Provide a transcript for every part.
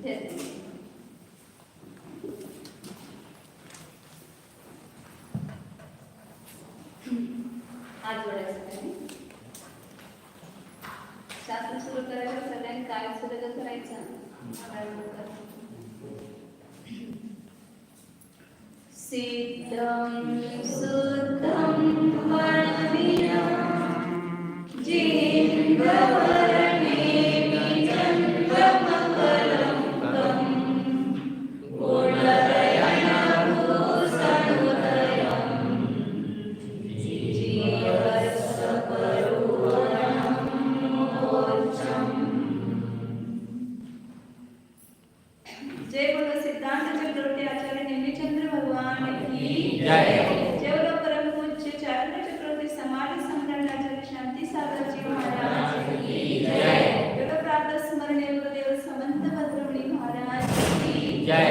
हात जोडायचे. शास्त्र सुरू करायचं सगळ्यांनी काय सुरू करायचं. सिद्धं सुद्धं परमियं जिह्वरणे विचन्द्रमकरन्दं गुणरयनभूषणोदयं जीवत्सपरुवनं मोक्षम्। जय बोलो सिद्धांत चक्रवर्ती आचार्य नेमिचंद्र भगवान की जय। जय बोलो परम पूज्य चारण चक्रवर्ती समाज सम्राट आचार्य शांती सागर जी महाराज की जय। जय बोलो प्रातः स्मरणीय गुरुदेव समंत भद्रमणी महाराज की जय।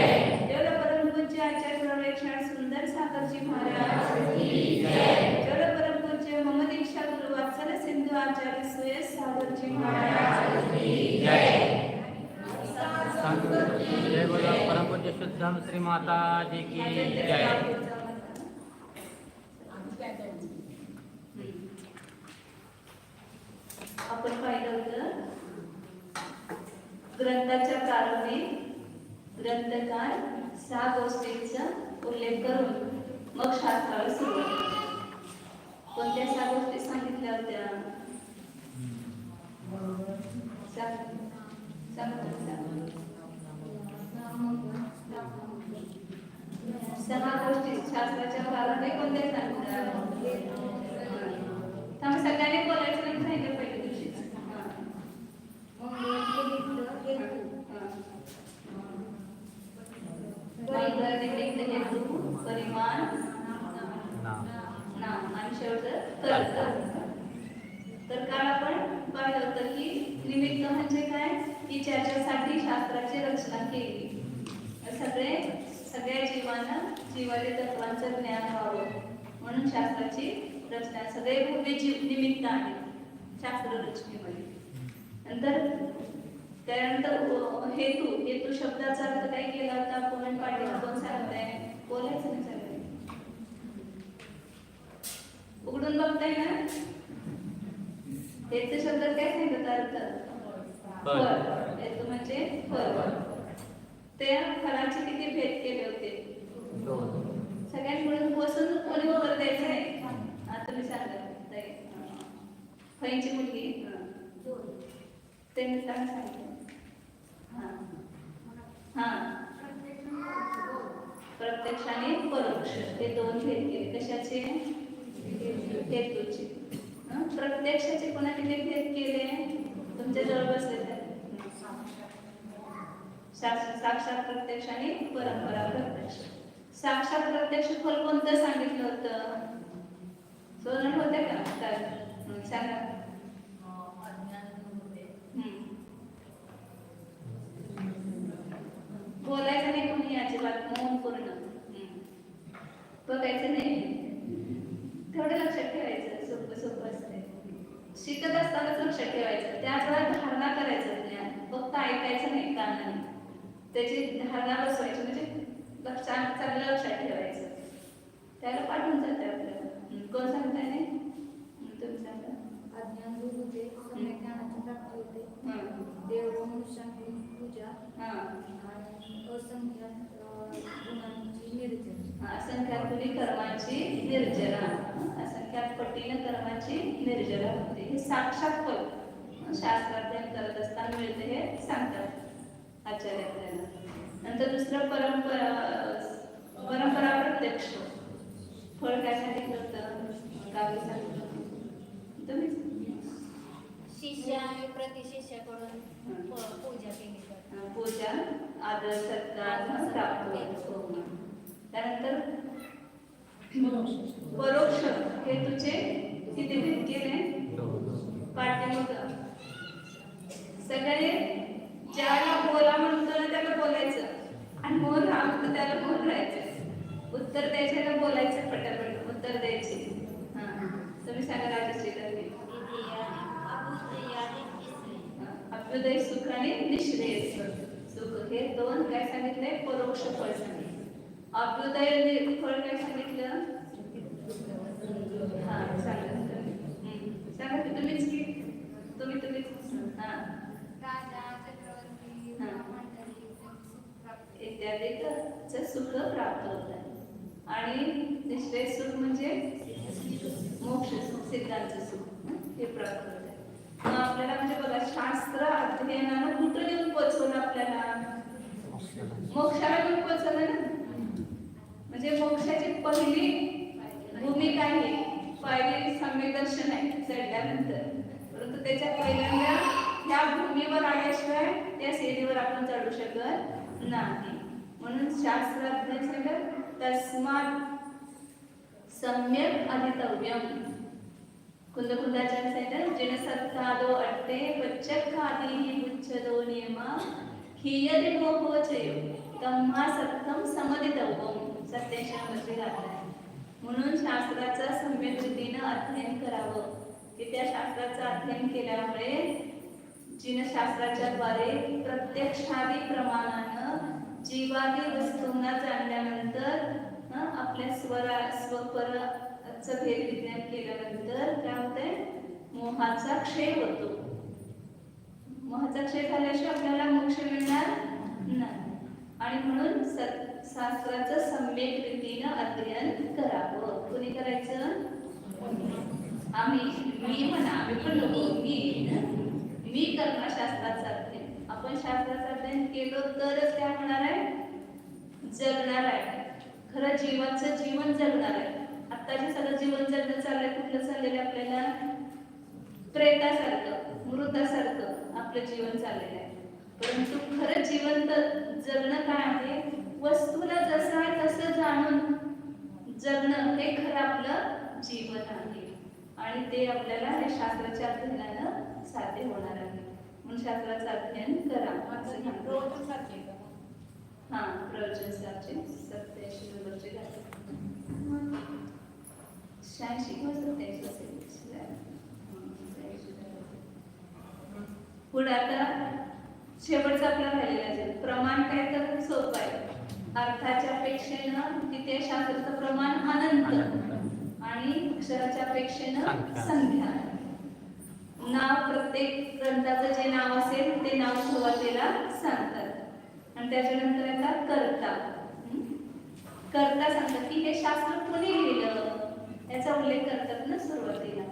जय बोलो परम पूज्य आचार्य प्रवेक्षण सुंदर सागर जी महाराज की जय। जय बोलो परम पूज्य मम दीक्षा गुरु वत्सल सिंधु आचार्य सुयश सागर जी महाराज की जय। जय बोलो परम पूज्य शुद्धम श्री माता जी की जय। आपण पाहिलं होतं ग्रंथाच्या प्रारंभी ग्रंथकार 6 गोष्टींचा उल्लेख करून मग शास्त्राला सुरुवात केली। कोणत्या 6 गोष्टी सांगितल्या होत्या? 6 गोष्टी शास्त्राच्या प्रारंभी कोणत्या सांगितल्या? थांब, सगळ्यांनी बोलायचं नाही सांगितलं पहिल्या दिवशी. परिमाण, नाम आणि शेवटचं कर्ता. तर काल आपण पाहिलं होतं की निमित्त म्हणजे काय, की ज्याच्यासाठी शास्त्राची रचना केली. सगळ्या जीवांना जीवाच्या तत्वांचं ज्ञान व्हावं म्हणून शास्त्राची रचना. सगळे भव्य जीव निमित्त आहे शास्त्र रचनेमध्ये. नंतर त्यानंतर हेतू शब्दाचा अर्थ काय केला होता? कोण पाटील कोण सांगताय? बोलायचं नाही सगळं, उघडून बघताय ना. हेतू शब्दात काय सांगितलं अर्थ? फळ. हेतू म्हणजे फळ. त्या फळाचे किती भेद केले होते? सगळ्यांकडून बसून कोणी उत्तर द्यायचं नाही. तुम्ही सांगा. फळीची मुलगी त्यांनी काय सांगितलं? प्रत्यक्ष आणि परोक्ष हे 2 भेद केले. कशाचे? हेतूचे. प्रत्यक्षाचे कोणा किती भेद केले? तुमच्या जवळ बसले तर साक्षात प्रत्यक्ष आणि परंपरा प्रत्यक्ष. साक्षात प्रत्यक्ष फल कोणतं सांगितलं होतं? सोनल होते का? सांगा. बोलायचं नाही कोणी अजिबात, मौन पूर्ण बघायचं नाही. तेवढं लक्षात ठेवायचं. सोपं असते. शिकत असतानाच लक्षात ठेवायचं. त्याद्वारे धारणा करायचं ज्ञान. फक्त ऐकायचं नाही कानाने, त्याची धारणा बसवायची. म्हणजे चांगलं लक्षात ठेवायचं. त्याला पाठवून जाते आपल्याला. कोण सांगताय? नाही तुम्ही सांगा. अज्ञान दूर होते, सम्यक ज्ञानाची प्राप्ती होते, देव मनुष्याची पूजा आणि असंख्यात गुणांची निर्जरा. असंख्यात गुणी कर्मांची निर्जरा. असंख्यात पटीनं कर्माची निर्जरा होते. हे साक्षात फल शास्त्राध्ययन करत असताना मिळते हे सांगतात आचार्य आपल्याला. नंतर दुसरं परंपरा प्रत्यक्ष. फळ काय सांगितलं होतं? गावी सांगितलं तुम्ही. शिष्य आणि प्रतिशिष्याकडून पूजा केली जाते. पूजा आदर सत्कार प्राप्त होतो. त्यानंतर परोक्ष हे तुझे किती भेद केले? पाठीमुख. सगळे ज्याला बोला म्हणतो ना त्याला बोलायचं, आणि मोर राहा म्हणतो त्याला मोर राहायचं. उत्तर द्यायचे बोलायचं, पटापट उत्तर द्यायचे. तुम्ही सांगा राजश्री. अभ्युदय सुख आणि निश्रेयस सुख हे दोन काय सांगितले? परोक्ष फळ सांगितले. अभ्युदय फळ काय सांगितलं? हा सांगा सांगा की तुम्हीच की तुम्हीच हा राजा चक्रवर्ती मंडळी इत्यादीचं सुख प्राप्त होतं. आणि निश्चय सुख म्हणजे मोक्ष सुख, सिद्धांत सुख हे प्राप्त होतं. मग आपल्याला म्हणजे बघा शास्त्र अध्ययनानं कुठं नेऊन पोहोचवलं? आपल्याला मोक्षाला नेऊन पोहोचवलं ना. म्हणजे मोक्षाची पहिली भूमिका आहे, पहिली सम्यक दर्शन आहे चढल्यानंतर. परंतु त्याच्या पहिल्यांदा त्या भूमीवर आल्याशिवाय त्या सीडीवर आपण चढू शकत नाही. म्हणून शास्त्र अध्ययन सांगत तस्मात् सम्यक अधितव्यम. कुंदकुंदाचार्य सांगतात जिन सत्तादो अट्टे पच्चक्खादीहि मुच्चदो नियमा खियते मोहोचयो तम्हा सत्तम समदितव्यम. सत्याशी घातलाय. म्हणून शास्त्राचं सम्यक रीतीनं अध्ययन करावं, की त्या शास्त्राचं अध्ययन केल्यामुळे जिनशास्त्राच्या द्वारे प्रत्यक्षादी प्रमाणानं जीवादी वस्तूंना जाणल्यानंतर आपल्या स्वपराचं भेद विज्ञान केल्यानंतर काय होतंय? मोहाचा क्षय होतो. मोहाचा क्षय झाल्याशिवाय आपल्याला मोक्ष मिळणार नाही. आणि म्हणून शास्त्राचं सम्यक रीतीनं अध्ययन करावं. कोणी करायचं? आम्ही, मी म्हणा, आम्ही पण नको, मी करणार शास्त्राचं अध्ययन. आपण शास्त्राचं अध्ययन केलं तरच काय होणार आहे? जगणार आहे. खरं जीवाचं जीवन जगणार आहे. आता जे सगळं जीवन जगणं चाललंय कुठलं चाललेलं आपल्याला? प्रेतासारखं, मृतासारखं आपलं जीवन चाललेलं आहे. परंतु खरं जिवंत जगणं काय आहे? वस्तूला जसं आहे तसं जाणून जगणं हे खरं आपलं जीवन आहे. आणि ते आपल्याला हे शास्त्राच्या अध्ययनानं साध्य होणार आहे. म्हणून शास्त्राचं अध्ययन करा. प्रवचन सारखे हा प्रवचन सारखे 87 नंबरचे घातले. 86 किंवा 87 असेल. पुढे आता शेवटचा आपला राहिलेला आहे प्रमाण. काय तर सोपं आहे. अर्थाच्या अपेक्षेनं तिथे शास्त्राचं प्रमाण अनंत आणि अक्षराच्या अपेक्षेनं संख्या. नाव प्रत्येक ग्रंथाचं जे नाव असेल ते नाव सुरुवातीला सांगतात. आणि त्याच्यानंतर येतात कर्ता. कर्ता सांगतात की हे शास्त्र कोणी लिहिलं याचा उल्लेख करतात ना सुरुवातीला.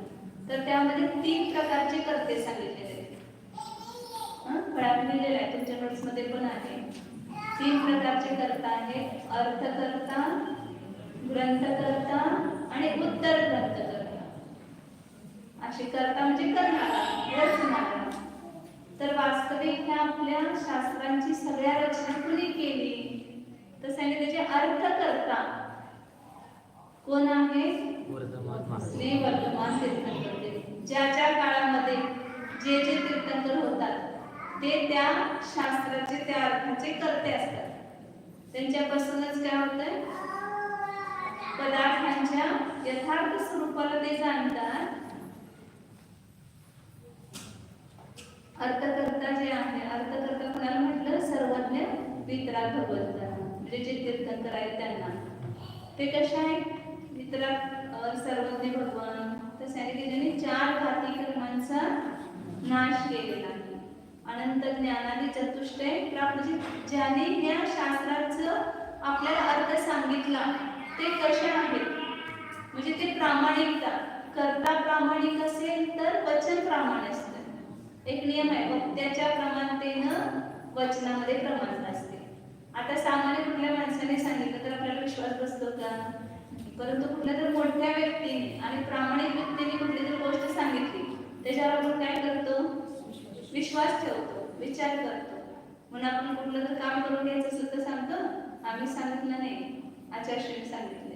तर त्यामध्ये 3 प्रकारचे कर्ते सांगितलेले आहेत. फळ्यात लिहिलेलं आहे, तुमच्या नोट्स मध्ये पण आहे. 3 प्रकारचे कर्ता आहेत. अर्थकर्ता, ग्रंथकर्ता आणि उत्तर ग्रंथकर्ता. असे कर्ता म्हणजे करणारा, रचणारा. तर वास्तविक ह्या आपल्या शास्त्रांची सगळ्या रचना कोणी केली तर सांगितले त्याचे अर्थकर्ता कोण आहे? वर्धमान तीर्थंकर. ज्या काळामध्ये जे तीर्थंकर होतात ते त्या शास्त्राचे, त्या अर्थाचे कर्ते असतात. त्यांच्यापासूनच काय होतंय? पदार्थांच्या यथार्थ स्वरूपाला ते जाणतात. अर्थकर्ता जे आहे, अर्थकर्ता कोणाला म्हटलं? सर्वज्ञ वितराग भगवंत, म्हणजे जे तीर्थंकर आहेत त्यांना. ते कसे आहेत? वितराग सर्वज्ञ भगवान. तर सांगितले त्यांनी 4 घाती कर्मांचा नाश केलेला आहे. अनंत ज्ञानादी चतुष्टय प्राप्त. ज्याने या शास्त्राचं आपल्याला अर्थ सांगितला ते कसे आहेत? म्हणजे ते प्रामाणिकता. कर्ता प्रामाणिक असेल तर वचन प्रामाणिक असतं. एक नियम आहे, वक्त्याच्या प्रमाणतेनं वचनामध्ये प्रमाणता असते. आता सामान्य कुठल्या माणसाने सांगितलं तर आपल्याला विश्वास बसतो का? परंतु कुठल्या तर मोठ्या व्यक्तीने आणि प्रामाणिक व्यक्तीने कुठली तर गोष्ट सांगितली त्याच्यावर आपण काय करतो? विश्वास ठेवतो, विचार करतो. म्हणून आपण कुठलं तर काम करून घ्यायचं असेल तर सांगतो आम्ही सांगितलं नाही, आचार्यश्रीने सांगितले.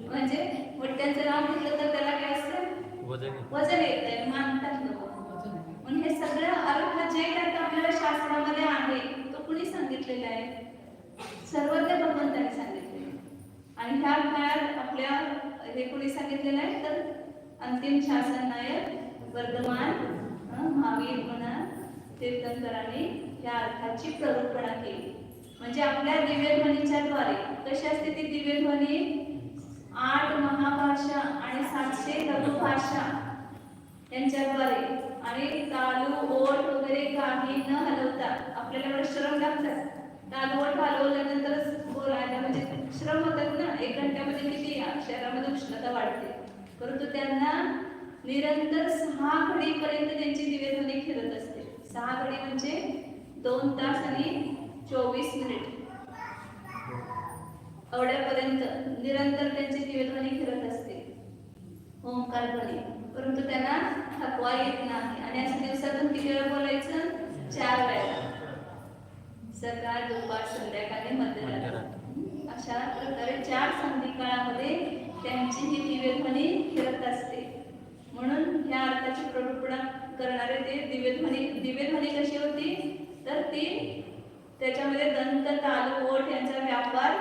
म्हणजे मोठ्यांचं नाव घेतलं तर त्याला काय असतं? वजन येतंय, मानतात लोक. म्हणून हे सगळं अर्थ जे काय आपल्याला शास्त्रामध्ये आहे तो कुणी सांगितलेला आहे? सर्वज्ञ भगवंताने सांगितले. आणि ह्या काळात आपल्या हे कुणी सांगितलेलं आहे तर अंतिम शासन नायक वर्धमान महावीर म्हणा तीर्थंकरांनी या अर्थाची प्ररूपणा केली. म्हणजे आपल्या दिव्यध्वनीच्या द्वारे कशी असते ती दिव्यध्वनी 8 महाभाषा आणि 700 लघुभाषा यांच्याद्वारे आणि तालू ओठ वगैरे काही न हलवता आपल्याला एवढं श्रम लागतात. तालू ओठ हलवल्यानंतरच बोलायला म्हणजे श्रम होतात ना. 1 घंट्यामध्ये किती शरीरामध्ये उष्णता वाढते, परंतु त्यांना निरंतर 6 घडीपर्यंत त्यांची दिव्यध्वनी फिरत असते. 6 घडी म्हणजे 2 तास आणि 24 मिनिट एवढ्यापर्यंत निरंतर त्यांची दिव्यध्वनी फिरत असते, ओंकार ध्वनी. परंतु त्यांना थकवा येत नाही. आणि असं दिवसातून किती वेळा बोलायचं? 4 वेळा, सकाळ, दुपार, संध्याकाळ, मध्यरात्री. अशा प्रकारे 4 संधिकाळामध्ये त्यांची ही दिव्यध्वनी फिरत असते. म्हणून या अर्थाची प्ररूपणा करणारे ते दिव्यध्वनी कशी होती तर ती त्याच्यामध्ये दंत, तालू, ओठ यांचा व्यापार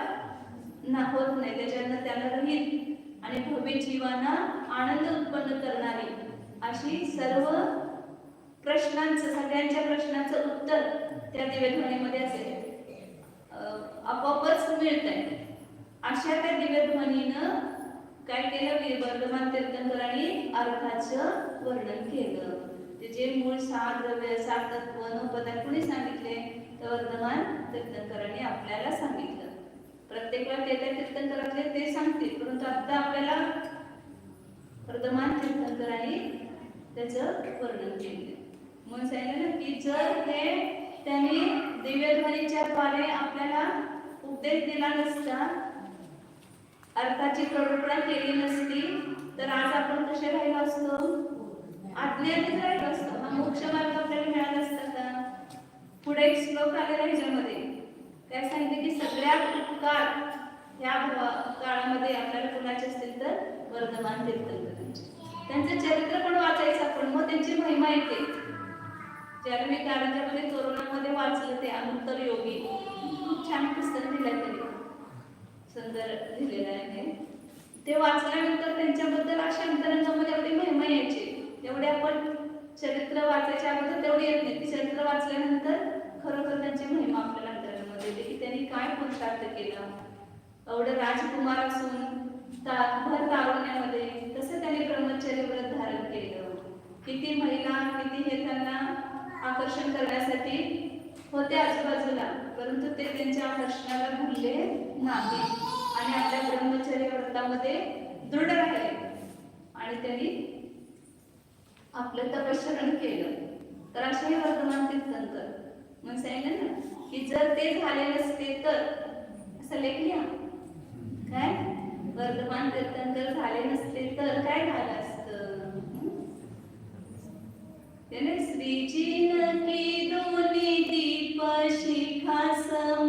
होत नाही. त्याच्यानं त्याला रहित आणि भव्य जीवांना आनंद उत्पन्न करणारी अशी सर्व प्रश्नांचं, सगळ्यांच्या प्रश्नांचं उत्तर त्या दिव्यध्वनीमध्ये असेल, आपोआपच मिळत आहे. अशा त्या दिव्यध्वनीनं काय केलं? वर्धमान तीर्थंकरांनी अर्थाचं वर्णन केलं. ते जे मूळ 7 द्रव्य, 7 तत्व, 9 पदार्थ कोणी सांगितले? तर वर्धमान तीर्थंकरांनी आपल्याला सांगितलं. प्रत्येक वेळा त्या तीर्थंकरातले ते सांगतील, परंतु आता आपल्याला वर्धमान तीर्थंकरांनी त्याचं वर्णन केलं. म्हणून सांगितलं ना की जर हे त्यांनी दिव्यध्वनीच्या द्वारे आपल्याला उपदेश दिला नसता, अर्थाची प्ररूपणा केली नसती, तर आज आपण कसे राहिलो असतो? अज्ञानीच राहिलो असतो. हा मोक्ष मार्ग आपल्याला मिळाला असता का? पुढे एक श्लोक आलेला ह्याच्यामध्ये काय सांगितले की सगळ्या उपकार ह्या काळामध्ये आपल्याला कुणाचे असतील तर वर्धमान तीर्थंकरांचे. त्यांचं चरित्र पण वाचायचं आपण, मग त्यांची महिमा येते. ज्याला मी कारंजामध्ये कोरोनामध्ये वाचलं ते अमृतर योगी, खूप छान पुस्तक दिलं त्यांनी, सुंदर लिहिलेलं आहे. ते वाचल्यानंतर त्यांच्याबद्दल अशा अंतरंगामध्ये एवढी महिमा यायची, तेवढे आपण चरित्र वाचायच्या अगोदर तेवढी येत नाही. ती चरित्र वाचल्यानंतर खरोखर त्यांची महिमा आपल्याला अंतरंगामध्ये येते की त्यांनी काय पुरुषार्थ केला. एवढं राजकुमार असून भर तारुण्यामध्ये कसं त्यांनी ब्रह्मचर्य व्रत धारण केलं, किती महिला किती हे त्यांना आकर्षण करण्यासाठी होते आजूबाजूला, परंतु ते त्यांच्या आकर्षणाला भुलले नाही आणि आपल्या ब्रह्मचर्य व्रतामध्ये दृढ राहिले आणि त्यांनी आपलं तपश्चरण केलं. तर असे वर्धमान तीर्थंकर म्हणून सांगितलं ना की जर ते झाले नसते तर असं लेखल्या काय वर्धमान तीर्थंकर झाले नसते तर काय झालं असतं? त्याने श्रीजीन की दोन्ही दीप शिखा सम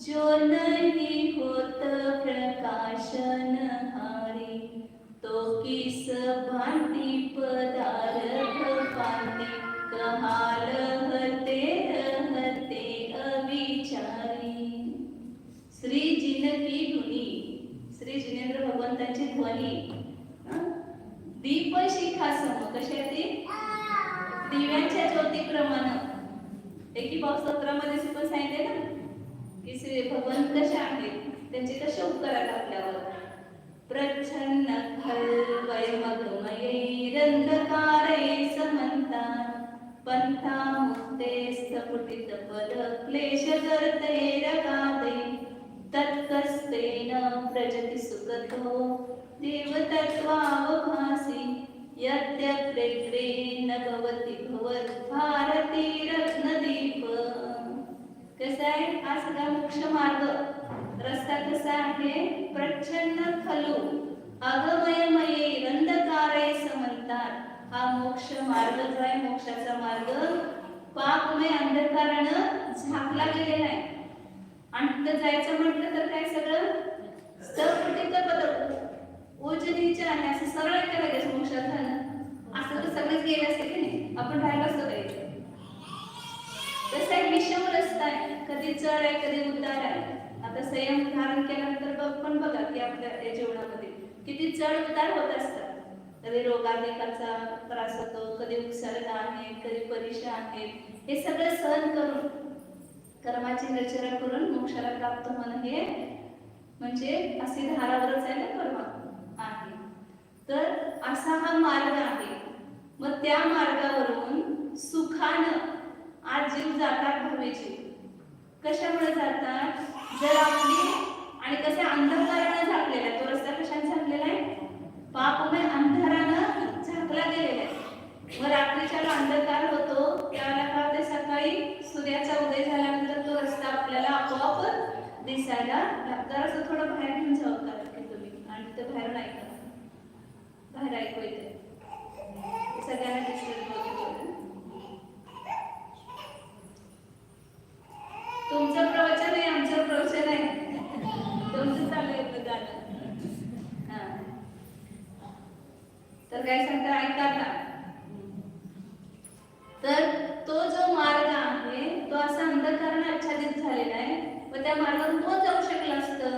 जो नहीं होत प्रकाशन हारी तो किस भांति पदार्थ पाती कहाल हते रहते अविचारी. श्री जिनकी धुनी, श्री जिनेंद्र भगवंतांची ध्वनी दीप शिखा सम, कशी आहे ती? दिव्यांच्या ज्योतीप्रमाणे. एकी स्तोत्रामध्ये पण सांगितले ना की श्री भगवंत कसे आहेत, त्यांचे कसे उपकार आहेत आपल्यावर. प्रच्छन्न खल्वैर्मघमयैरन्धकारै समन्तात् पंथा मुक्ते स्फुटित पद क्लेशकर्तैरगादै तत्कस्तेन प्रजति सुगतो देवतत्त्वावभासि यद्यप्रेग्रे न भवति भवद्भारती रत्नदीप. कसा आहे हा सगळा मोक्ष मार्ग? रस्ता कसा आहे? प्रच्छन्न खलु अगमयमये अंधकारे समंतात. हा मोक्ष मार्ग जो आहे, मोक्षाचा मार्ग पापमय अंधकारानं झाकला गेलेला आहे. आणि तिथं जायचं म्हटलं तर काय सगळं सपुटित पद ओजनीच्या आणि असं सरळ केलं लगेच मोक्षात झालं. असं तर सगळेच गेले असते की नाही, आपण राहिलो असतो काही. तसा एक विषम रस्ता आहे, कधी चढ आहे कधी उतार आहे. आता संयम धारण केल्यानंतर पण बघा की आपल्या जीवनामध्ये किती चढ उतार होत असतात. कधी रोगाधिकाचा त्रास होतो, कधी उपसर्ग आहे, कधी परीक्षा आहेत. हे सगळं सहन करून कर्माची रचना करून मोक्षाला प्राप्त होणं हे म्हणजे असे धारावरच आहे ना परमात्मा आहे. तर असा हा मार्ग आहे. मग त्या मार्गावरून सुखानं आज जीव जातात भावेचे. कशामुळे जातात? जर आपली आणि कसे अंधकारानं झाकलेला आहे तो रस्ता, कशाने झाकलेला आहे? पापमय अंधारानं झाकला गेलेला आहे. मग रात्रीच्याला अंधकार होतो त्यावेळेला का ते सकाळी सूर्याचा उदय झाल्यानंतर तो रस्ता आपल्याला आपोआप दिसायला लागतो. असं थोडं बाहेर घेऊन जाऊ का तुम्ही आणि ते बाहेरून ऐका, बाहेर ऐकू येते सगळ्यांना डिस्टर्ब होते. तुमचं प्रवचन आहे, आमचं प्रवचन आहे, तुमचं चालू आहे गाणं. तर काय सांगता ऐका का? तर तो जो मार्ग आहे तो असा अंधकाराने आच्छादित झालेला आहे. व त्या मार्गावर कोण जाऊ शकलं असतं?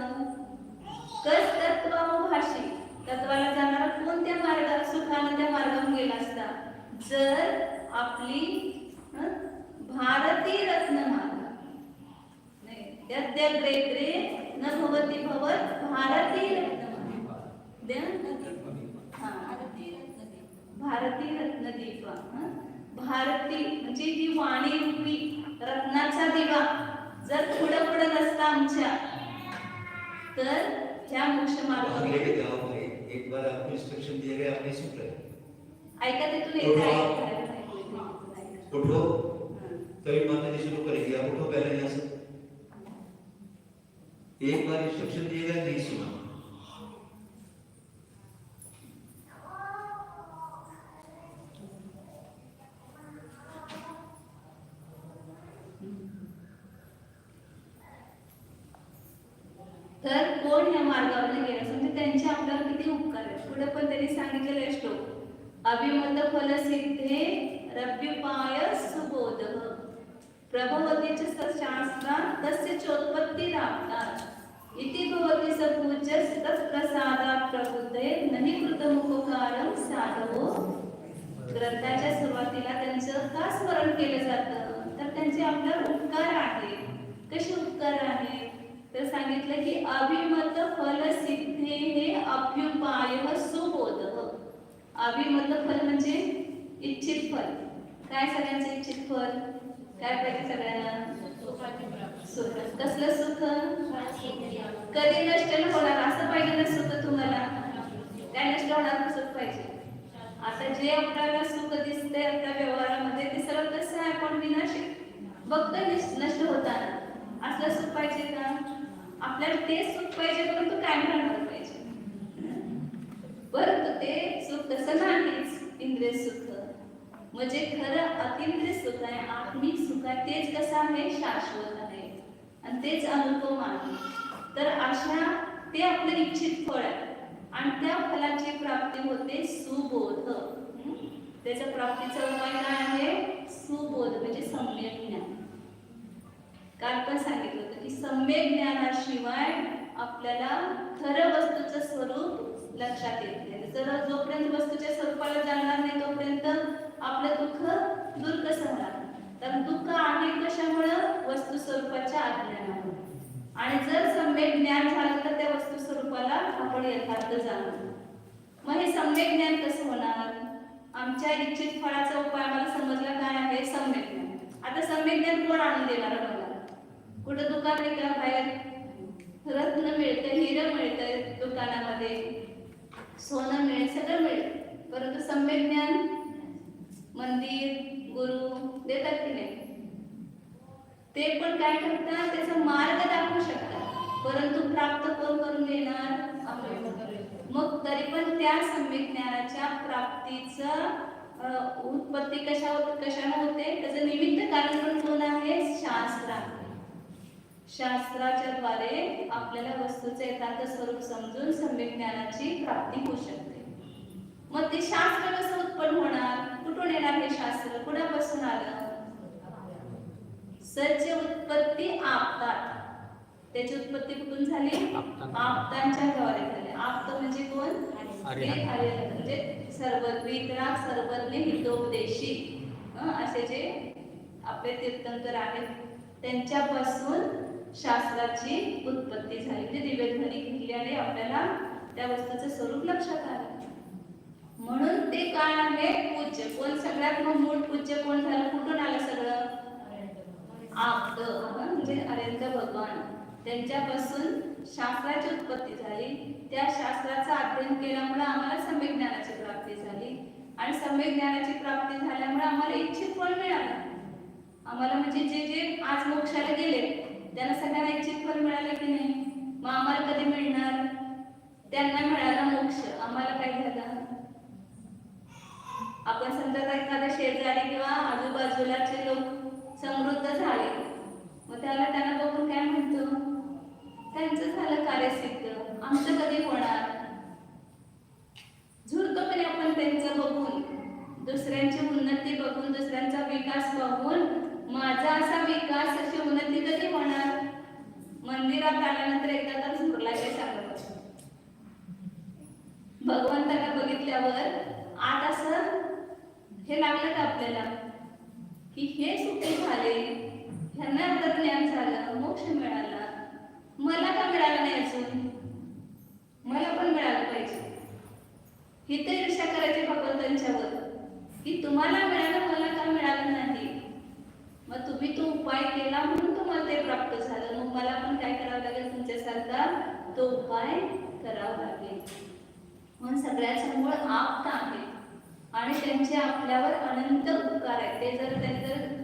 कस तत्वाभाषी तत्वाला जाणारा कोण त्या मार्गावर सुखाने त्या मार्गावर गेला असता? जर आपली भारती रत्नमाला यद्यग्रे न भवति भवत भारती रत्नमाला भारती रत्नदीप. भारती म्हणजे ही वाणी रूपी रत्नाचा दिवा जर पुढे पुढे नसता आमच्या तर ह्या मोक्ष मार्गावर एक बार आपको इंस्ट्रक्शन दिए गए, आपने सुन रहे? ऐका तिथून येत आहे. उठो, तभी माता जी शुरू करेगी. आप उठो पहले यहाँ से. एक बार इंस्ट्रक्शन दिए गए, नहीं सुना. तर कोण या मार्गावर गेला म्हणजे त्यांचे आपल्यावर किती उपकार आहेत. पुढे पण त्यांनी सांगितलेलं आहे श्लोक अभिमत फल सिद्धे रव्युपाय सुबोध प्रभवतीच शास्त्रा तस्य चोत्पत्ती राप्तात इति भवति सपूज्य तत्प्रसादात् प्रबुद्धे नहि कृतमुपकारं साधवो. ग्रंथाच्या सुरुवातीला त्यांचं का स्मरण केलं जातं? तर त्यांचे आपल्यावर उपकार आहेत. कसे उपकार आहेत? तर सांगितलं की अभिमत फल सिद्धे हे अभ्युपाय सुबोध. अभिमत फल म्हणजे इच्छित फल. काय सगळ्यांचं इच्छित फल काय पाहिजे सगळ्यांना? सुख. कसलं सुख? कधी नष्ट न होणार असं पाहिजे ना सुख तुम्हाला? काय नष्ट होणार सुख पाहिजे? आता जे आपल्याला सुख दिसतंय आपल्या व्यवहारामध्ये ते सगळं कसं आहे? आपण विनाशी बघतोय नष्ट होताना. असलं सुख पाहिजे का? आपल्याला ते सुख पाहिजे परंतु काय राहणार पाहिजे. परंतु ते सुख तसं नाहीच इंद्रिय सुख. म्हणजे खरं अतिंद्रिय सुख आहे, आत्मिक सुख आहे, तेच कसं आहे? शाश्वत आहे आणि तेच अनुपम आहे. तर अशा ते आपलं इच्छित फळ आहे आणि त्या फलाची प्राप्ती होते सुबोध. त्याच्या प्राप्तीचा उपाय काय आहे? सुबोध म्हणजे सम्यक ज्ञान. काल पण सांगितलं होतं की सम्यक ज्ञानाशिवाय आपल्याला खरं वस्तूचं स्वरूप लक्षात येत नाही. जर जोपर्यंत वस्तूच्या स्वरूपाला जाणणार नाही तोपर्यंत आपलं दुःख दूर कसं होणार? तर दुःख आहे कशामुळं? वस्तू स्वरूपाच्या अज्ञानामुळे. आणि जर सम्यक ज्ञान झालं तर त्या वस्तू स्वरूपाला आपण यथार्थ जाणू. मग हे सम्यक ज्ञान कसं होणार? आमच्या इच्छित फळाचा उपाय आम्हाला समजला काय आहे? सम्यक ज्ञान. आता सम्यक ज्ञान कोण आणून देणार मला? कुठं दुकान आहे का? बाहेर रत्न मिळतं, हिरं मिळतं, दुकानामध्ये सोनं मिळेल, सगळं मिळेल. परंतु सम्यक ज्ञान मंदिर गुरु देतात की नाही? ते पण काय करतात? त्याचा मार्ग दाखवू शकतात परंतु प्राप्त कोण करून देणार? मग तरी पण त्या सम्यक ज्ञानाच्या प्राप्तीचं उत्पत्ती कशाने होते? त्याचं निमित्त कारण पण कोण आहे? शास्त्र आहे. शास्त्राच्या द्वारे आपल्याला वस्तूचे यथार्थ स्वरूप समजून सम्यक ज्ञानाची प्राप्ती होऊ शकते. मग ते शास्त्र कसं उत्पन्न होणार? कुठून येणार हे शास्त्र? कुणापासून आलं? सच्च उत्पत्ती आपतात. त्याची उत्पत्ती कुठून झाली? आपतांच्या द्वारे झाली. आप्त म्हणजे कोण? म्हणजे वितराग सर्वज्ञ हितोपदेशी असे जे आपले तीर्थंकर आहेत त्यांच्यापासून शास्त्राची उत्पत्ती झाली. म्हणजे दिव्यध्वनी घेतल्याने आपल्याला त्या वस्तूचं स्वरूप लक्षात आलं. म्हणून ते काय आहे पूज्य. कोण सगळ्यात मूळ पूज्य कोण झालं, कुठून आलं सगळं, आप्त म्हणजे अरविंद भगवान. त्यांच्यापासून शास्त्राची उत्पत्ती झाली. त्या शास्त्राचा अध्ययन केल्यामुळे आम्हाला सम्यक ज्ञानाची प्राप्ती झाली आणि सम्यक ज्ञानाची प्राप्ती झाल्यामुळे आम्हाला इच्छित फळ मिळालं. आम्हाला म्हणजे जे जे आज मोक्षाला गेले त्यांना सगळ्यांना इच्छित फळ मिळालं की नाही. मग आम्हाला कधी मिळणार, त्यांना मिळाला मोक्ष, आम्हाला काय झालं. आपण समजा एखादा शेजारी किंवा आजूबाजूलाचे लोक समृद्ध झाले मग त्यांना बघून काय म्हणतो, त्यांचं झालं कार्यसिद्ध, आमचं कधी होणार. झुरतो पण आपण त्यांचं बघून, दुसऱ्यांची उन्नती बघून, दुसऱ्यांचा विकास बघून माझा असा विकास, अशी उन्नती कधी होणार. मंदिरात आल्यानंतर एकदा तर झुरला काय सांगत, भगवंताला बघितल्यावर आज असं हे लागलं का आपल्याला की हे सुखी झाले, ह्यांना तर ज्ञान झालं, मोक्ष मिळाला, मला का मिळालं नाही अजून, मला पण मिळालं पाहिजे. ही तर ईर्ष्या करायची भगवंतांच्यावर की तुम्हाला मिळालं, मला का मिळालं नाही. मग तुम्ही तो उपाय केला म्हणून तुम्हाला ते प्राप्त झालं. मग मला पण काय करावं लागेल, तुमच्यासारखा तो उपाय करावा लागेल. म्हणून सगळ्याचं मूळ आप्त आहे आणि त्यांचे आपल्यावर अनंत उपकार आहेत. ते जर त्यांनी जर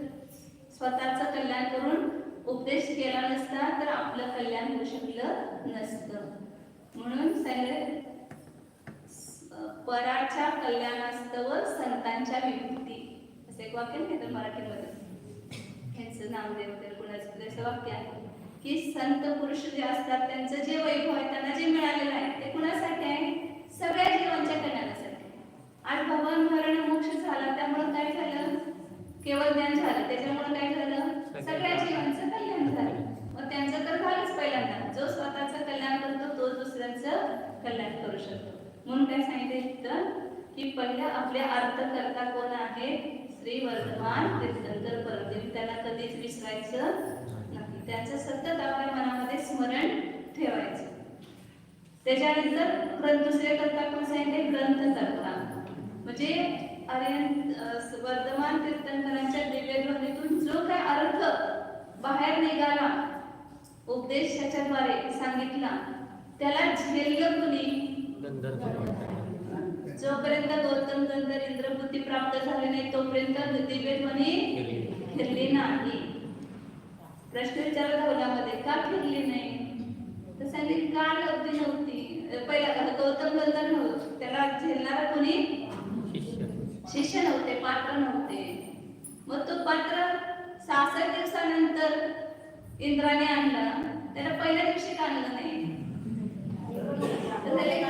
स्वतःचं कल्याण करून उपदेश केला नसता तर आपलं कल्याण होऊ शकलं नसतं. म्हणून सांगितले पराच्या कल्याणास्तव संतांच्या विभूती, असं एक वाक्य नाही तर मराठीमध्ये यांचं नामदेव वगैरे कुणाचं असं वाक्य आहे की संत पुरुष जे असतात त्यांचं जे वैभव आहे, त्यांना जे मिळालेलं आहे ते कुणासाठी आहे, सगळ्या जीवांच्या कल्याणासाठी. आज भगवान महाराज मोक्ष झाला त्यामुळे काय झालं, केवळ ज्ञान झालं, त्याच्यामुळे काय झालं, सगळ्या जीवांचं कल्याण झालं. मग त्यांचं तर झालंच पहिल्यांदा, जो स्वतःचं कल्याण करतो तो दुसऱ्यांचं कल्याण करू शकतो. म्हणून काय सांगितलं की पहिला आपले अर्थकर्ता कोण आहे, श्री वर्धमान तीर्थंकर परमदेव, त्यांना कधीच विसरायचं नाही, त्यांचं सतत आपल्या मनामध्ये स्मरण ठेवायचं. त्याच्यानंतर दुसरे करता कोण सांगितले, ग्रंथकर्ता म्हणजे वर्धमान तीर्थंकरांच्या दिव्यध्वनीतून जो काय अर्थ बाहेर निघाला, उपदेशाच्याद्वारे सांगितला, त्याला झेललं कुणी, जोपर्यंत गौतम गंधर इंद्रबुद्धी प्राप्त झाले नाही तोपर्यंत दिव्यध्वनी फिरली नाही. प्रश्न विचारला हौलामध्ये, का फिरली नाही तर सांगितले का लब्धी नव्हती. पहिला गौतम गंधर नव्हतं, त्याला झेलणारा कोणी शिष्य नव्हते, पात्र नव्हते. मग तो पात्र 66 दिवसानंतर इंद्राने आणला, त्याला पहिल्या दिवशी का आणलं नाही,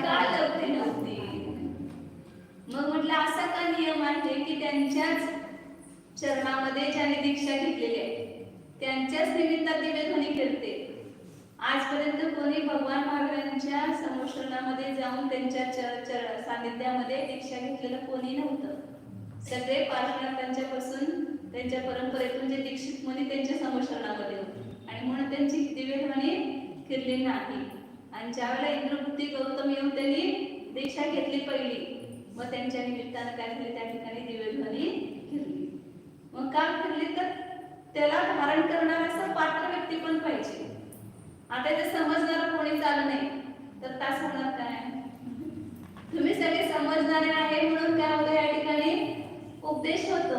का लब्धी नव्हती. मग म्हटलं असा का नियम आहे की त्यांच्याच चरणामध्ये ज्याने दीक्षा घेतलेली आहे त्यांच्याच निमित्तात दिव्यध्वनी फिरते. आजपर्यंत कोणी भगवान महावीरांच्या समुश्रणामध्ये जाऊन त्यांच्या सानिध्यामध्ये दीक्षा घेतलेलं कोणी नव्हतं. सगळे पार्श्वनाथांच्यापासून त्यांच्या परंपरेतून जे दीक्षित मुनी त्यांच्या समुश्रणामध्ये होते आणि म्हणून त्यांची दिव्यध्वनी फिरली नाही. आणि ज्यावेळेला इंद्रबुद्धी गौतम येऊन त्यांनी दीक्षा घेतली पहिली, मग त्यांच्या निमित्तानं काय झाले, त्या ठिकाणी दिव्यध्वनी फिरली. मग का फिरली तर त्याला धारण करणारा असा पात्र व्यक्ती पण पाहिजे. आता ते समजणारं कोणी चालू नाही तर तास होणार काय, तुम्ही सगळे समजणारे आहे म्हणून काय होतं या ठिकाणी उपदेश होतो.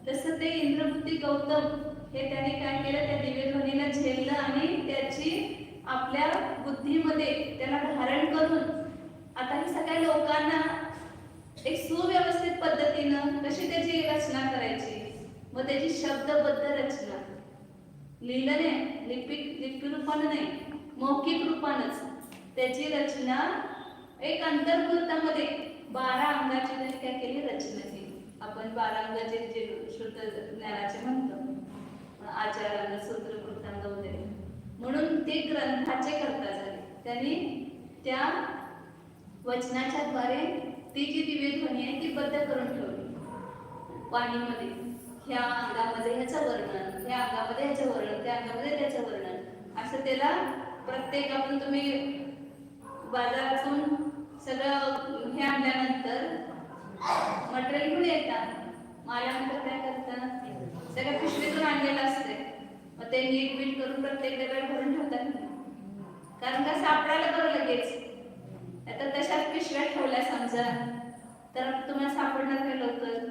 तसं ते इंद्रबुद्धी गौतम हे त्यांनी काय केलं, त्या दिव्यध्वनीला झेललं आणि त्याची आपल्या बुद्धीमध्ये त्याला धारण करून आता हे सगळ्या लोकांना एक सुव्यवस्थित पद्धतीनं कशी त्याची रचना करायची, मग त्याची शब्दबद्ध रचना, लिहिलं नाही, लिपी रूपानं नाही, मौखिक रूपानंच त्याची रचना एक अंतर्भूतामध्ये 12 अंगाची त्यांनी काय केली, रचना केली. आपण 12 अंगाचे जे शुद्ध ज्ञानाचे म्हणतो, आचारांग, सूत्र, कृतांग वगैरे, म्हणून ते ग्रंथाचे कर्ता झाले. त्यांनी त्या वचनाच्या द्वारे ती जी दिव्य ध्वनी आहे ती बद्ध करून ठेवली वाणीमध्ये. ह्या अंगामध्ये ह्याचं वर्णन, ह्या अंगामध्ये ह्याचं वर्णन, त्या अंगामध्ये त्याचं वर्णन, असं त्याला प्रत्येक आपण तुम्ही बाजारातून सगळं हे आणल्यानंतर मटेरियल घेऊन येतात, आल्यानंतर काय करतात, सगळं पिशवीतून आणलेलं असते, मग ते नीट बीट करून प्रत्येक डब्यात भरून ठेवतात, कारण का सापडायला बरं लगेच. आता तशाच पिशव्या ठेवल्या समजा तर तुम्हाला सापडणार काय लवकर.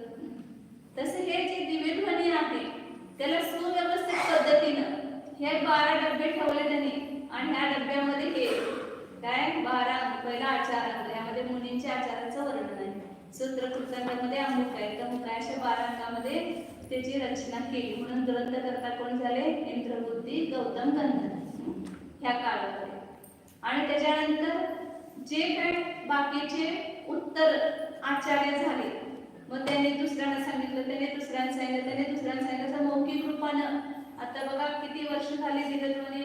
तसं हे जे दिव्य ध्वनी आहे त्याला सुव्यवस्थित पद्धतीनं हे 12 डबे ठेवले त्यांनी, आणि ह्या डब्यामध्ये हे काय 12 पहिला आचार, यामध्ये मुनींच्या आचाराचं वर्णन आहे, सूत्रकृतांमध्ये अमुक आहे तमुक आहे, अशा 12 अंगामध्ये त्याची रचना केली. म्हणून ग्रंथकर्ता कोण झाले, इंद्रबुद्धी गौतम गंधर्व ह्या काळामध्ये. आणि त्याच्यानंतर जे काय बाकीचे उत्तर आचार्य झाले, मग त्यांनी दुसऱ्यांना सांगितलं, त्याने दुसऱ्यांना सांगितलं, त्याने दुसऱ्यांना सांगितलं, असं मौखिक रूपानं. आता बघा किती वर्ष झाली दिव्यध्वनी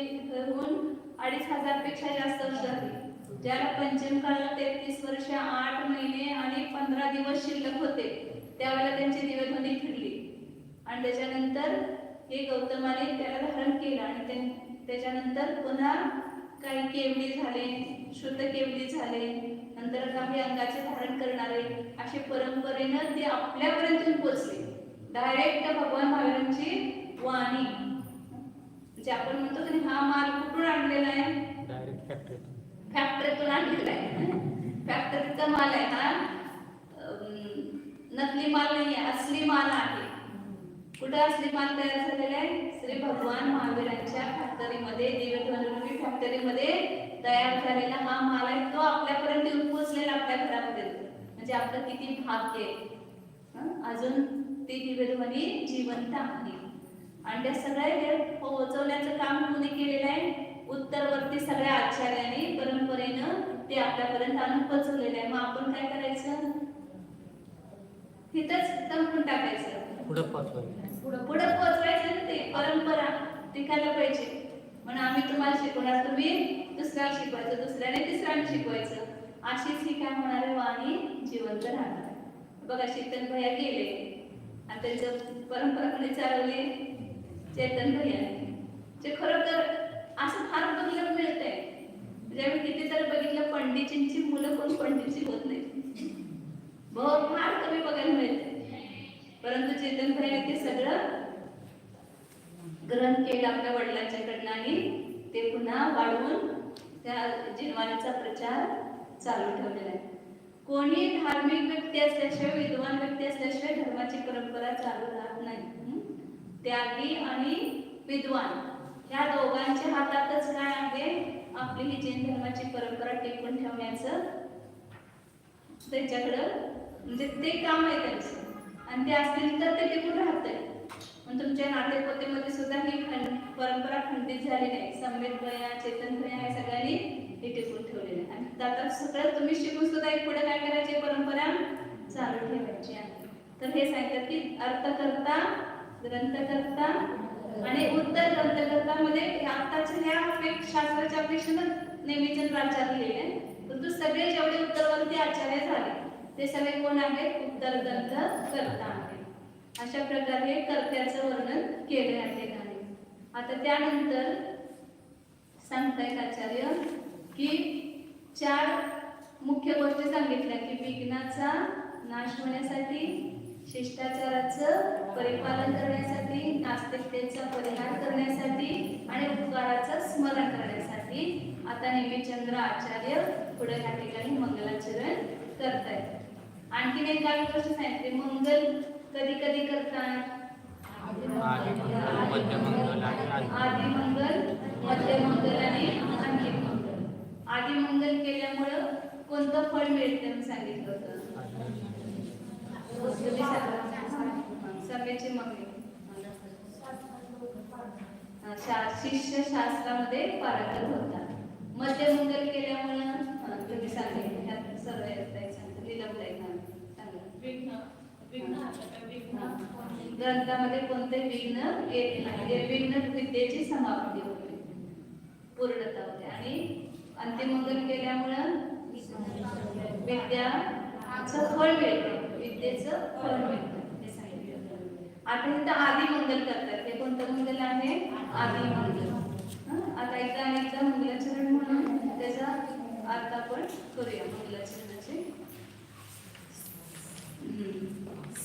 होऊन, 2500 पेक्षा जास्त वर्ष झाली. ज्याला पंचम काळाला 33 वर्ष 8 महिने आणि 15 दिवस शिल्लक होते, त्यावेळेला त्यांची दिव्यध्वनी फिरली. आणि त्याच्यानंतर हे गौतमाने त्याला धारण केलं, आणि त्याच्यानंतर पुन्हा काही केवली झाले, शुद्ध केवली झाले, नंतर काही अंगाचे धारण करणारे, असे परंपरेनं ते आपल्यापर्यंत पोहोचले. डायरेक्ट भगवान महावीरांची वाणी, म्हणजे आपण म्हणतो की हा माल कुठून आणलेला आहे, डायरेक्ट फॅक्टरीतून आणलेला आहे. फॅक्टरीचा माल आहे हा, नकली माल नाही आहे, असली माल आहे. कुठे असली माल तयार झालेला आहे, श्री भगवान महावीरांच्या फॅक्टरीमध्ये, दिव्यध्वनी फॅक्टरीमध्ये तयार झालेला हा माल आहे. तो आपल्यापर्यंत येऊन पोहोचलेला आपल्या घरामध्ये, म्हणजे आपलं किती भाग्य आहे. अजून ती दिव्यध्वनी जिवंत आहे. आणि त्या सगळ्या हे पोहोचवण्याचं काम कोणी केलेलं आहे, उत्तरवर्ती सगळ्या आचार्यांनी परंपरेनं ते आपल्यापर्यंत आणून पोहोचवलेलं आहे. मग आपण काय करायचं, तिथंच संपून टाकायचं, पुढे पोहोचवायचं, पुढे पोहोचवायचं. ते परंपरा टिकायला पाहिजे. म्हणून आम्ही तुम्हाला शिकवणार, तुम्ही दुसऱ्याला शिकवायचं, दुसऱ्याने तिसऱ्याने शिकवायचं, अशीच ही काय होणार आहे, वाणी जिवंत राहणार. बघा शीतल भैया गेले आणि त्यांचं परंपरा कोणी चालवली, चेतन भैयाने. जे खरं तर असं फार बघायला मिळतंय, म्हणजे आम्ही किती जर बघितलं, पंडितींची मुलं कोण पंडितची होत नाही, बहुत फार कमी बघायला मिळते. परंतु चेतन भैयाने ते सगळं ग्रहण केलं आपल्या वडिलांच्याकडनं, आणि ते पुन्हा वाढवून त्या जिनवानीचा प्रचार चालू ठेवलेला आहे. कोणी धार्मिक व्यक्ती असल्याशिवाय, विद्वान व्यक्ती असल्याशिवाय धर्माची परंपरा चालू राहत नाही. त्यागी आणि विद्वान ह्या दोघांच्या हातातच काय आहे, आपली ही जैन धर्माची परंपरा टिकून ठेवण्याचं त्यांच्याकडं, म्हणजे ते काम आहे त्यांचं. आणि ते असतील तर ते टिकून राहतंय. पण तुमच्या नातेपोतेमध्ये सुद्धा ही परंपरा खंडित झाली नाही. संवेद भया, चेतन भया हे सगळ्यांनी हे टिकून ठेवलेलं आहे. आणि आता सगळं तुम्ही शिकून सुद्धा एक पुढे काय करायची, परंपरा चालू ठेवायची आहे. तर हे सांगतात की अर्थकर्ता, ग्रंथकर्ता आणि उत्तर ग्रंथकर्तामध्ये आताच्या ह्या शास्त्राच्या अपेक्षा नेहमीचे आचार्य लिहिले, परंतु सगळे जेवढे उत्तरवर्ती आचार्य झाले ते सगळे कोण आहेत, उत्तर ग्रंथकर्ता आहेत. अशा प्रकारे कर्त्याचं वर्णन केले आहे ठिकाणी. आता त्यानंतर सांगतायत आचार्य की 4 मुख्य गोष्टी सांगितल्या की विघ्नाचा नाश होण्यासाठी, शिष्टाचाराचं परिपालन करण्यासाठी, नास्तिकतेचा परिहार करण्यासाठी आणि उपकाराचं स्मरण करण्यासाठी. आता नेमिचंद्र आचार्य पुढे या ठिकाणी मंगलाचरण करतायत. आणखीन एक काही गोष्ट सांगितली, मंगल कधी कधी करतात, आदि मंगल, मध्य मंगल आणि अंतिम मंगल. आदि मंगल केल्यामुळं कोणतं फळ मिळते म्हणून सांगितलं होतं, सभेचे मंगल, शिष्य शास्त्रामध्ये पारंगत होतात. मध्य मंगल केल्यामुळं तुम्ही सांगितलं, ह्यात सर्व ग्रंथामध्ये कोणते विघ्न येत नाही, विघ्न विद्येची समाप्ती होते, पूर्णता होते. आणि अंतिम मंगल केल्यामुळं विद्या मागचं फळ मिळतं, विद्येचं फळ मिळतं हे सांगितलं. आता इथं आदी मंगल करतात. हे कोणतं मंगल आहे? आदी मंगल. आता एकदा आणि एकदा मंगलाचरण म्हणून त्याचा अर्थ आपण करूया. मंगलाचरणाचे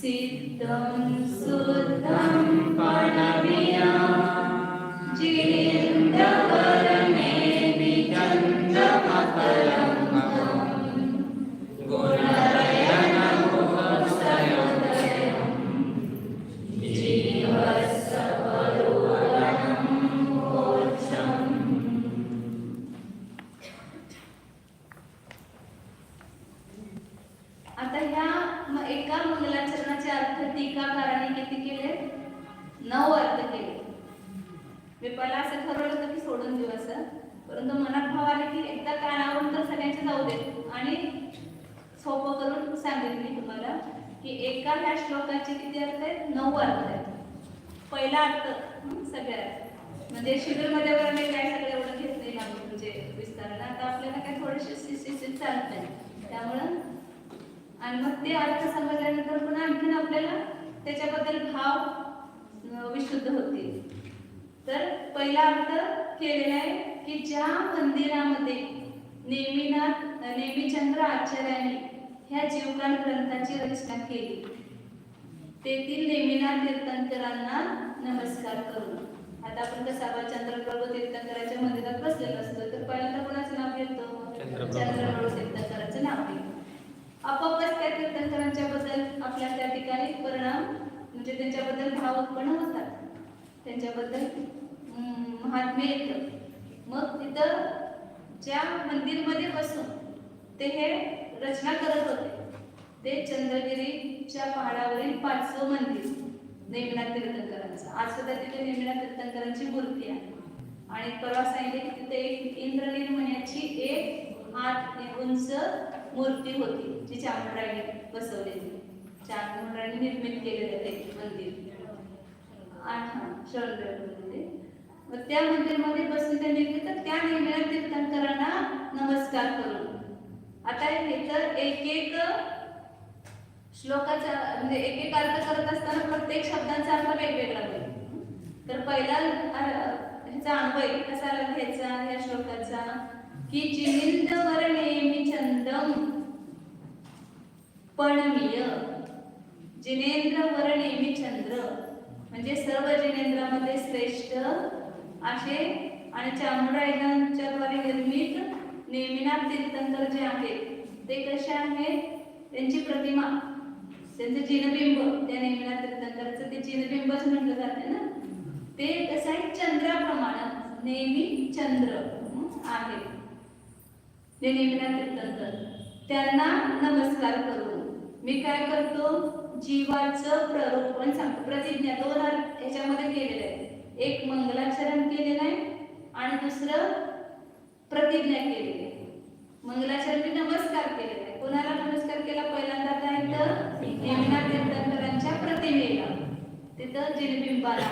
सिद्धं सुद्धं पणमियं जिनेन्द्रवरनेमि चन्द्रमकरं आता ह्या एका मंगलाचरणाचे अर्थ टीकाकारांनी किती केले? 9 अर्थ केले. मी पहिला असं ठरवलं होतं की सोडून देऊ असं, परंतु मनात भाव आले की एकदा कानावरून तर सगळ्यांचे जाऊ दे आणि सोपं करून सांगितले तुम्हाला की एका ह्या श्लोकाचे किती अर्थ आहेत? 9 अर्थ आहेत. पहिला अर्थ सगळ्यात म्हणजे शेड्यूल मध्ये वगैरे मी काय सगळं एवढं घेत नाही ना म्हणजे विस्ताराला. आता आपल्याला काय थोडेसे शिस्तीत चालत आहे त्यामुळं. आणि मग ते अर्थ समजल्यानंतर पुन्हा आणखीन आपल्याला त्याच्याबद्दल भाव विशुद्ध होतील. तर पहिला अर्थ केलेला आहे की ज्या मंदिरामध्ये नेमिचंद्र आचार्यांनी ह्या जीवकान ग्रंथाची रचना केली तेथील नेमिनाथ तीर्थंकरांना नमस्कार करू. आता आपण कसं चंद्रप्रभू तीर्थंकराच्या मंदिरात बसलेलो असतो तर पहिल्यांदा कोणाचं नाव घेतो? चंद्रप्रभू तीर्थंकराचं नाव घेतो. आपोआपच त्या तीर्थंकरांच्या बद्दल आपल्या त्या ठिकाणी परिणाम म्हणजे त्यांच्याबद्दल भाव उत्पन्न होतात, त्यांच्याबद्दल महात्म्य येतं. मग तिथं ज्या मंदिरमध्ये बसून ते हे रचना करत होते ते चंद्रगिरीच्या पहाडावरील 5वं मंदिर नेमिनाथ तीर्थंकरांचं. आज सुद्धा तिथे नेमिनाथ तीर्थंकरांची मूर्ती आहे. आणि परवा सांगितले की तिथे एक इंद्रनील म्हण्याची 1 हात उंच मूर्ती होती जी चामुंडरायाने बसवलेली, चामुंडरायाने निर्मित केलेलं ते मंदिर शरणदेवमध्ये. मग त्या मंदिरमध्ये बसून त्यांनी तर त्या नेमिनाथ तीर्थंकरांना नमस्कार करून. आता इथं एक श्लोकाचा म्हणजे एक अर्थ करत असताना प्रत्येक शब्दांचा अर्थ वेगवेगळा होईल. तर पहिला ह्याचा अन्वय कसा घ्यायचा या श्लोकाचा की जिनेंद्रवर नेमी चंद्रम पणमिय. जिनेंद्रवर नेमी चंद्र म्हणजे सर्व जिनेंद्रामध्ये श्रेष्ठ असे आणि चामुंडरायांच्या द्वारे निर्मित नेमिनाथ तीर्थंकर जे आहेत ते कसे आहेत? त्यांची प्रतिमा, त्यांचं जिनबिंब, त्या नेमिनाथ तीर्थंकराचं ते जिनबिंबच म्हटलं जाते ना, ते कसं आहे? चंद्राप्रमाणे नेहमी चंद्र आहे ते नेमिनाथ तीर्थंकर. त्यांना नमस्कार करून मी काय करतो? जीवाचं प्ररूपण सांगतो. प्रतिज्ञा 2 ह्याच्यामध्ये केलेलं आहे. एक मंगलाचरण केलेलं आहे आणि दुसरं प्रतिज्ञा केलेली आहे. मंगलाचरण नमस्कार केलेला आहे. कोणाला नमस्कार केला? पहिल्यांदा काय तर नेमिनाथ तीर्थंकरांच्या प्रतिमेला, तिथं जिनबिंबाला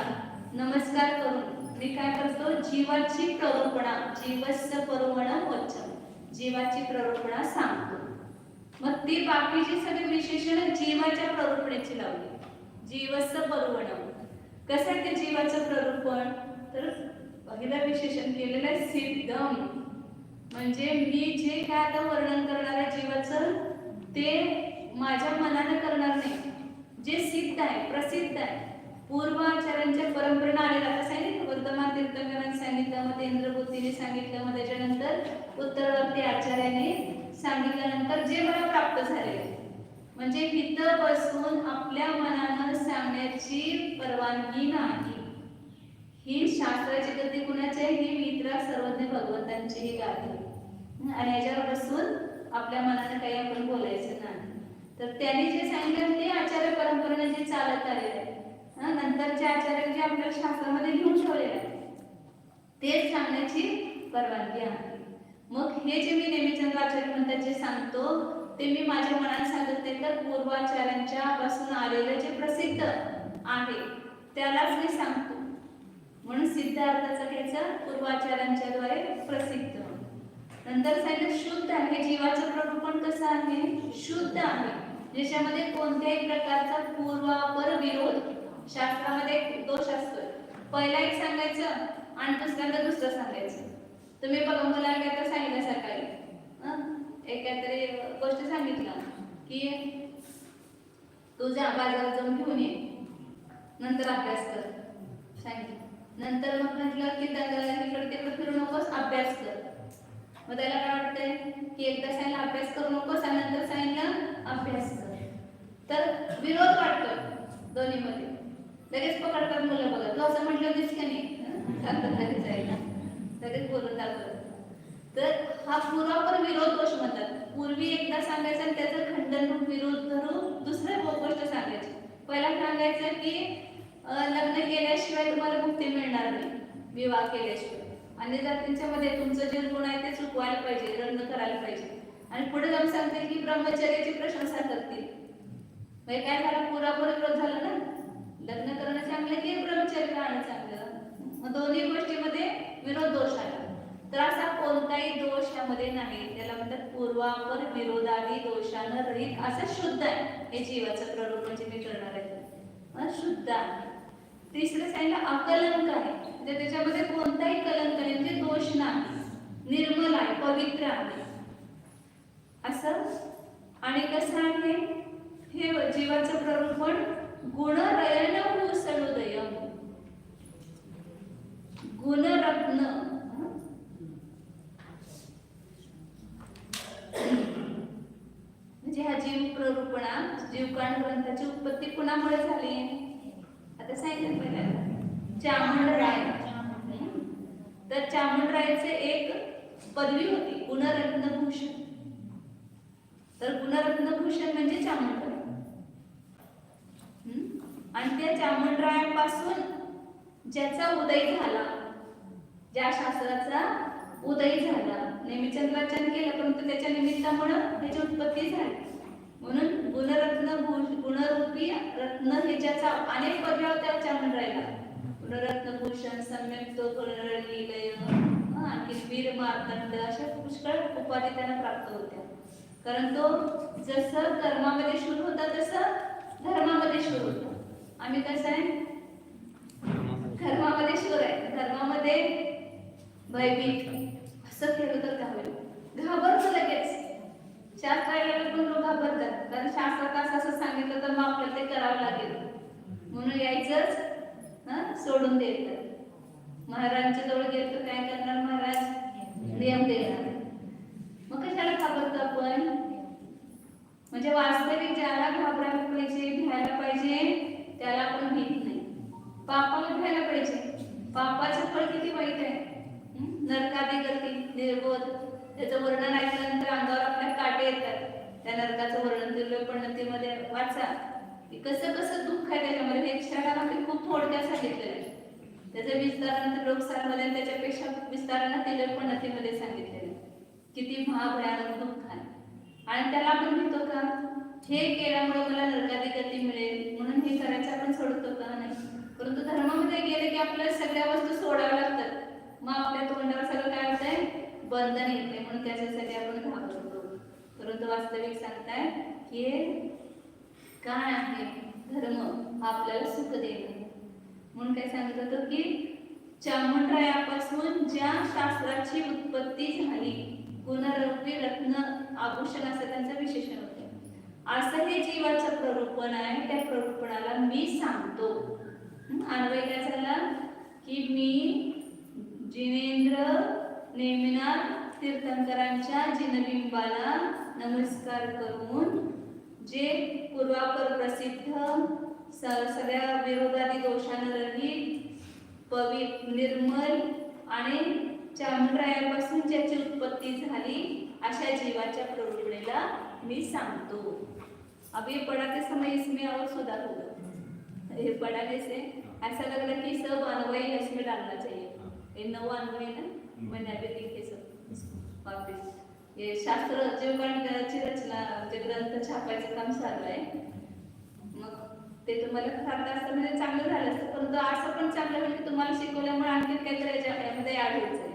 नमस्कार करून मी काय करतो? जीवाची प्ररूपणा, जीवस्य परुवण वचन, जीवाची प्ररूपणा सांगतो. मग ती बाकीची सगळी विशेषण जीवाच्या प्ररूपणेची लावली. जीवस्य परुवण कसं आहे ते जीवाचं प्ररूपण? तर पहिलं विशेषण केलेलं आहे सिद्धम, म्हणजे मी जे काय आता वर्णन करणार आहे जीवाचं ते माझ्या मनाने करणार नाही. जे सिद्ध आहे, प्रसिद्ध आहे, पूर्वाचार्यांच्या परंपरेने आलेलं. आता सांगितलं वर्धमान तीर्थंकरांनी सांगितलं, मग इंद्रबुद्धीने सांगितलं, मग त्याच्यानंतर उत्तरवर्ती आचार्याने सांगितल्यानंतर जे मला प्राप्त झालेलं आहे. म्हणजे इथं बसून आपल्या मनानं सांगण्याची परवानगी नाही. ही शास्त्राची गती कुणाची आहे? ही वितराग सर्वज्ञ भगवंतांची ही गादी. आणि याच्यावर बसून आपल्या मनानं काही आपण बोलायचं नाही. तर त्यांनी जे सांगितलं ते आचार्य परंपरेने जे चालत आलेलं आहे, नंतरचे आचार्य जे आपल्या शास्त्रामध्ये लिहून ठेवलेलं आहे तेच सांगण्याची परवानगी आहे. मग हे जे मी नेमिचंद्र आचार्य म्हणतात जे सांगतो ते मी माझ्या मनात सांगत नाही, तर पूर्वाचार्यांच्या पासून आलेलं जे प्रसिद्ध आहे त्यालाच मी सांगतो. म्हणून सिद्ध अर्थाचा घ्यायचा पूर्वाचार्यांच्या द्वारे प्रसिद्ध. नंतर सांगितलं शुद्ध आहे. जीवाचं प्ररूपण कसं आहे? शुद्ध आहे. ज्याच्यामध्ये कोणत्याही प्रकारचा पूर्वापर विरोध शास्त्रामध्ये दोष असतो. पहिला एक सांगायचं आणि दुसऱ्यांदा दुसरं सांगायचं. तुम्ही बघा मला काय तर सांगितलं सकाळी एक काहीतरी गोष्ट सांगितलं की तू जा बाजारात जाऊन घेऊन ये, नंतर अभ्यास कर सांगितलं. नंतर मग म्हटलं की इकडे तिकडे फिरू नकोस, अभ्यास कर. मग त्याला काय वाटतंय की एकदा सांगितलं अभ्यास करू नकोस आणि नंतर सांगितलं अभ्यास कर. तर विरोध वाटतो दोन्हीमध्ये. लगेच पकडतात मुलं. बघा तू असं म्हटलं होतीस की नाही, लगेच बोलून दाखवत. तर हा पूर्वापर विरोध दोष म्हणतात. पूर्वी एकदा सांगायचं आणि त्याचं खंडन विरोध धरून दुसऱ्या गोष्ट सांगायची. पहिला सांगायचं की लग्न केल्याशिवाय तुम्हाला मुक्ती मिळणार नाही, विवाह केल्याशिवाय. आणि जातींच्या मध्ये तुमचं जे गुण आहे ते चुकवायला पाहिजे, लग्न करायला पाहिजे. आणि पुढे जाऊन सांगते की ब्रह्मचर्याची प्रशंसा करतील. म्हणजे काय झालं? पुरापूर विरोध झाला ना. लग्न करणं चांगलं की ब्रह्मचर्य राहणं चांगलं. मग दोन्ही गोष्टीमध्ये विरोध दोष आला. तर असा कोणताही दोष यामध्ये नाही. त्याला म्हणतात पूर्वापर विरोधादी दोषानं रहित असं शुद्ध आहे हे जीवाचं प्ररूपण जे मी करणार आहे. शुद्ध आहे. तिसरं सांगितलं अकलंक आहे. म्हणजे त्याच्यामध्ये कोणताही कलंक नाही, म्हणजे दोष नाही, निर्मल आहे, पवित्र आहे असं. आणि कसं आहे हे जीवाचं प्ररूपण? गुणरयन भूसडोदयम, गुणरत्न. म्हणजे हा जीव प्ररूपणा, जीवकांड ग्रंथाची उत्पत्ती कुणामुळे झाली? आता सांगितलं पहिल्यांदा चामंडराय. तर चामंडरायचे एक पदवी होती गुणरत्नभूषण. तर गुणरत्नभूषण म्हणजे चामंडराय. आणि त्या चामंडरायापासून ज्याचा उदय झाला, ज्या शास्त्राचा उदय झाला, नेमिचंद्राचरण केलं परंतु त्याच्या निमित्तामुळे त्याची उत्पत्ती झाली. म्हणून गुणरूपी रत्न हे ज्याचा अनेक पदव्या होत्या चामंडरायला. गुणरत्नभूषण, सम्यक तो गुणरलीलय, आणखी वीर मार्तंड अशा पुष्कळ उपाधी त्यांना प्राप्त होत्या. कारण तो जसं कर्मामध्ये शूर होता तसं धर्मामध्ये शूर होता. आम्ही कसं आहे? धर्मामध्ये शूर आहे. धर्मामध्ये भयभीत, असं केलं तर काय होईल? घाबरतो लगेच. शास्त्राला पण लोक घाबरतात. कारण शास्त्रात असं सांगितलं तर मग आपल्याला ते करावं लागेल म्हणून यायचंच सोडून द्यायचं. महाराजांच्या जवळ गेलं तर काय करणार? महाराज नियम देणार. मग कशाला घाबरतो आपण? म्हणजे वास्तविक ज्याला घाबरायला पाहिजे, भ्यायला पाहिजे, त्याला आपण भीत नाही. पापाला भ्यायला पाहिजे. पापाचं फळ किती वाईट आहे. नरकादी गती, निर्बोध. त्याचं वर्णन ऐकल्यानंतर अंगावर आपल्या काटे येतात. त्या नरकाचं वर्णन तिरुपण्णतीमध्ये वाचा की कसं कसं दुःख आहे त्याच्यामध्ये. हे क्षणाला मी खूप थोडक्यात सांगितलेलं आहे. त्याचं विस्तारानंतर लोकसारमध्ये त्याच्यापेक्षा विस्तारानं तिरुपण्णतीमध्ये सांगितलेलं आहे. किती महाभयानक दुःख आहे. आणि त्याला आपण म्हणतो का हे केल्यामुळे मला नरकादी गती मिळेल म्हणून हे करायचं आपण सोडतो का? नाही. परंतु धर्मामध्ये गेले की आपल्याला सगळ्या वस्तू सोडाव्या लागतात. मग आपल्या तोंडावर सगळं काय होतंय? बंधन येते. म्हणून त्याच्यासाठी आपण घाबरतो. परंतु वास्तविक सांगताय की काय आहे धर्म? आपल्याला सुख देणं. म्हणून काय सांगत होतं की चामंडरायापासून ज्या शास्त्राची उत्पत्ती झाली, गुणरूपी रत्न आभूषण असं त्यांचं विशेषण होते. असं हे जीवाचं प्ररूपण आहे. त्या प्ररूपणाला मी सांगतो. अन्वय काय झाला की मी जिनेंद्र नेमिनाथ तीर्थंकरांच्या जिनबिंबाला नमस्कार करून जे पूर्वापर प्रसिद्ध सगळ्या विरोधादी दोषांना रहित निर्मल आणि चामंडरायापासून ज्याची उत्पत्ती झाली अशा जीवाच्या प्रवृत्तीला मी सांगतो. अब ये पढ़ाते समय इसमें और सुधार होगा. ये पढ़ाने से ऐसा लग रहा है कि सब अन्वय इसमें डालना चाहिए. ये 9 अन्वय ना मैंने अभी लिखे सब वापस. ये शास्त्र जीवकांडाची रचना म्हणजे ग्रंथ छापायचं काम चालू आहे. मग ते तुम्हाला फार असतं म्हणजे चांगलं झालं असतं. परंतु असं पण चांगलं म्हणजे तुम्हाला शिकवल्यामुळे आणखी काहीतरी याच्यामध्ये ऍड व्हायचं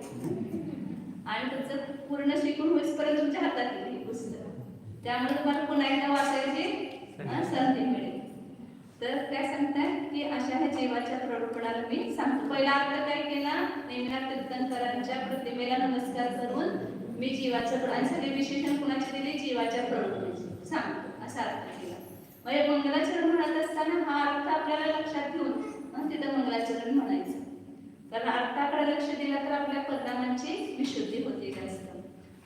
आणि तुमचं पूर्ण शिकून होईपर्यंत तुमच्या हातात येईल हे पुस्तक. त्यामुळे तुम्हाला पुन्हा एकदा वाचायची संधी मिळेल. तर काय सांगतात की अशा ह्या जीवाच्या प्ररूपणाला मी सांगतो. पहिला अर्थ काय केला, नेमिनाथ तीर्थंकरांच्या प्रतिमेला नमस्कार करून मी जीवाचं आणि सगळे विशेषण कुणाचे दिले, जीवाच्या प्ररूपणाचे सांगतो असा अर्थ केला. म्हणजे मंगलाचरण म्हणत असताना हा अर्थ आपल्याला लक्षात घेऊन तिथं मंगलाचरण म्हणायचं. कारण अर्थाकडे लक्ष दिलं तर आपल्या परिणामांची विशुद्धी होते जास्त.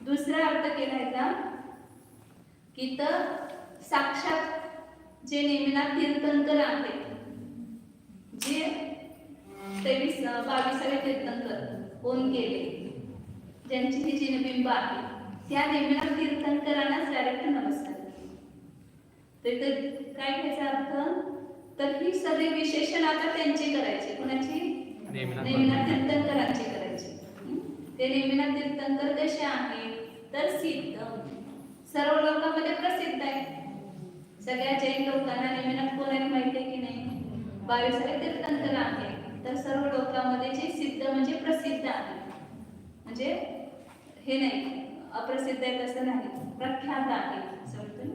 दुसरा अर्थ केलायचा की तर साक्षात जे नेमिनाथ तीर्थंकर आहेत, जे 22 तीर्थंकर होऊन गेले, ज्यांची ही जिनबिंब आहे, त्या नेमिनाथ तीर्थंकरांनाच डायरेक्ट नमस्कार केले. तर काय घ्यायचा अर्थ, तर ही सगळी विशेषण आता त्यांची करायची. कोणाची? नेमिनाथ तीर्थंकरांची करायची. ते नेमिनाथ तीर्थंकर कसे आहेत, तर सिद्ध, सर्व लोकांमध्ये प्रसिद्ध आहे. सगळ्या जैन लोकांना नेमिनाथ कोण आहेत माहिती आहे की नाही? 22 तीर्थंकर आहेत. तर सर्व लोकांमध्ये जे सिद्ध म्हणजे प्रसिद्ध आहे, म्हणजे हे नाही अप्रसिद्ध आहे तसं नाही, प्रख्यात आहे समजतं.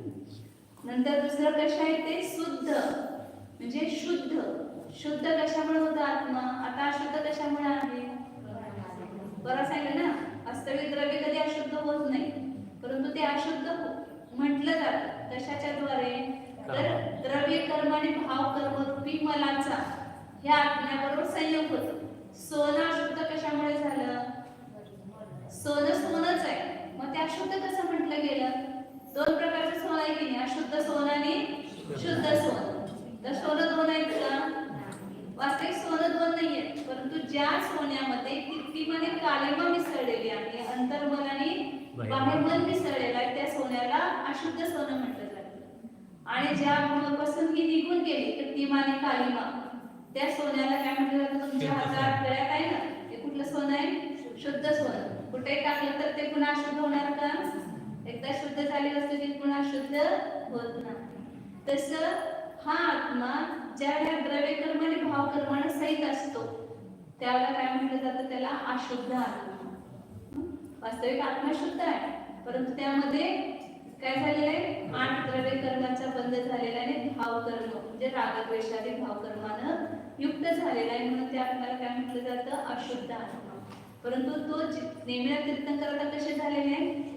नंतर दुसरं कशा आहे ते शुद्ध, म्हणजे शुद्ध. शुद्ध कशामुळे होतं आत्मा, आता अशुद्ध कशामुळे आहे? बरं सांगितलं ना, वास्तविक द्रव्य कधी अशुद्ध होत नाही, परंतु ते अशुद्ध म्हटलं जातं कशाच्या द्वारे, तर द्रव्य कर्म आणि भाव कर्म रूपी मलाचा ह्या आत्म्याबरोबर संयोग होतो. सोनं अशुद्ध कशामुळे झालं? सोनं सोनच आहे, मग ते अशुद्ध कसं म्हटलं गेलं? दोन प्रकारचं सोनं आहे की नाही, अशुद्ध सोनं आणि शुद्ध सोनं. तर सोनं दोन आहेत का? वास्तविक सोनं दोन नाहीये, परंतु ज्या सोन्यामध्ये कृत्रिम आणि कालिमा मिसळलेली आहे, अंतर्मन आणि बाह्यमन मिसळलेलं आहे, त्या सोन्याला अशुद्ध सोनं म्हटलं जातं. आणि ज्या पासून ही निघून गेली कृत्रिम आणि कालिमा, त्या सोन्याला काय म्हटलं जातं? तुमच्या हातात गळ्यात आहे ना, ते कुठलं सोनं आहे? शुद्ध सोनं. कुठे टाकलं तर ते पुन्हा अशुद्ध होणार का? एकदा शुद्ध झाली वस्तू ती पुन्हा शुद्ध होत नाही. तसं हा आत्मा ज्यावेळेला द्रव्य कर्म आणि भाव कर्माने सहित असतो त्यावेळेला काय म्हटलं जातं? त्याला अशुद्ध आत्मा. वास्तविक आत्मा शुद्ध आहे, परंतु त्यामध्ये काय झालेलं आहे? 8 द्रव्य कर्माचा बंध झालेला आहे आणि भाव कर्म म्हणजे रागद्वेषादी भाव कर्मानं युक्त झालेला आहे, म्हणून त्या आत्म्याला काय म्हटलं जातं? अशुद्ध आत्मा. परंतु तो नेमिनाथ तीर्थंकर आता कसे झालेले आहे?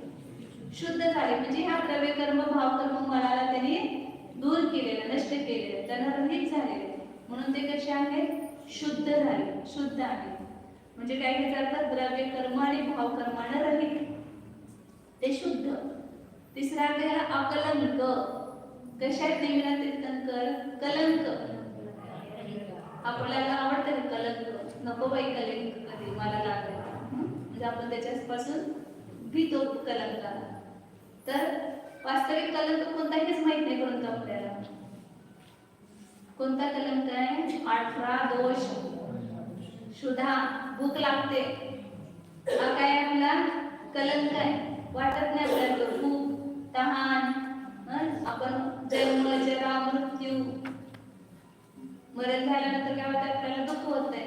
शुद्ध झाले, म्हणजे ह्या द्रव्य कर्म भाव कर्म मनाला त्यांनी दूर केलेलं, नष्ट केलेलं, त्यांना रहित झालेले, म्हणून ते कसे आहेत? शुद्ध झाले, शुद्ध आहे. म्हणजे काय घेतात? द्रव्य कर्म आणि भाव कर्माने रहित, ते शुद्ध. तिसरा आहे अकलंक. कशा आहेत नेमिनाथ तीर्थंकर? कलंक. आपल्याला आवडतं कलंक, नको बाई कलंक कधी मला लागलं, म्हणजे आपण त्याच्यापासून भीतो कलंकाला. तर वास्तविक कलंक कोणता हेच माहित नाही, परंतु आपल्याला कोणता कलंक आहे? 18 दोष, क्षुधा, भूक लागते, हा काय आपला कलंक आहे. वाटत नाही आपल्याला भूक, तहान, आपण जन्म, जरा, मृत्यू, मरण झाल्यानंतर काय होतं? आपल्याला दुःख होत आहे.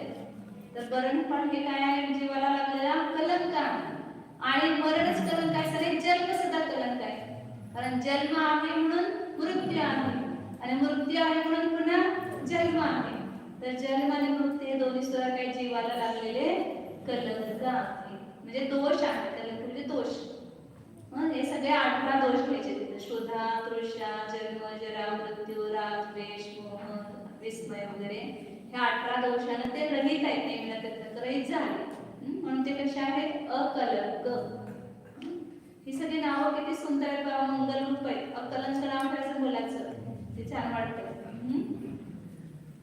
तर मरण पण हे काय आहे? जीवाला लागलेला कलंक आहे. आणि मरणच कलंक आहे, सगळे जन्म सुद्धा कलंक आहे. कारण जन्म आहे म्हणून मृत्यू आहे, आणि मृत्यू आहे म्हणून पुन्हा जन्म आहे. तर जन्म आणि मृत्यू हे दोन्ही सुद्धा काही जीवाला लागलेले कलंक आहे, म्हणजे दोष आहे. कलंक म्हणजे दोष. हे सगळे 18 दोष घ्यायचे तिथे. क्षुधा, तृषा, जन्म, जरा, मृत्यू, राग, द्वेष, मोह, विस्मय वगैरे, ह्या 18 दोषांना ते रहित आहेत. नेमिनाथ तीर्थंकर रहित झाले, म्हणून ते कसे आहेत? अकलंक. ही सगळी नावं किती सुंदर आहेत, मंगल रूप आहेत. अकलंक नाव ठेवायचं मुलाचं, ते छान वाटतं.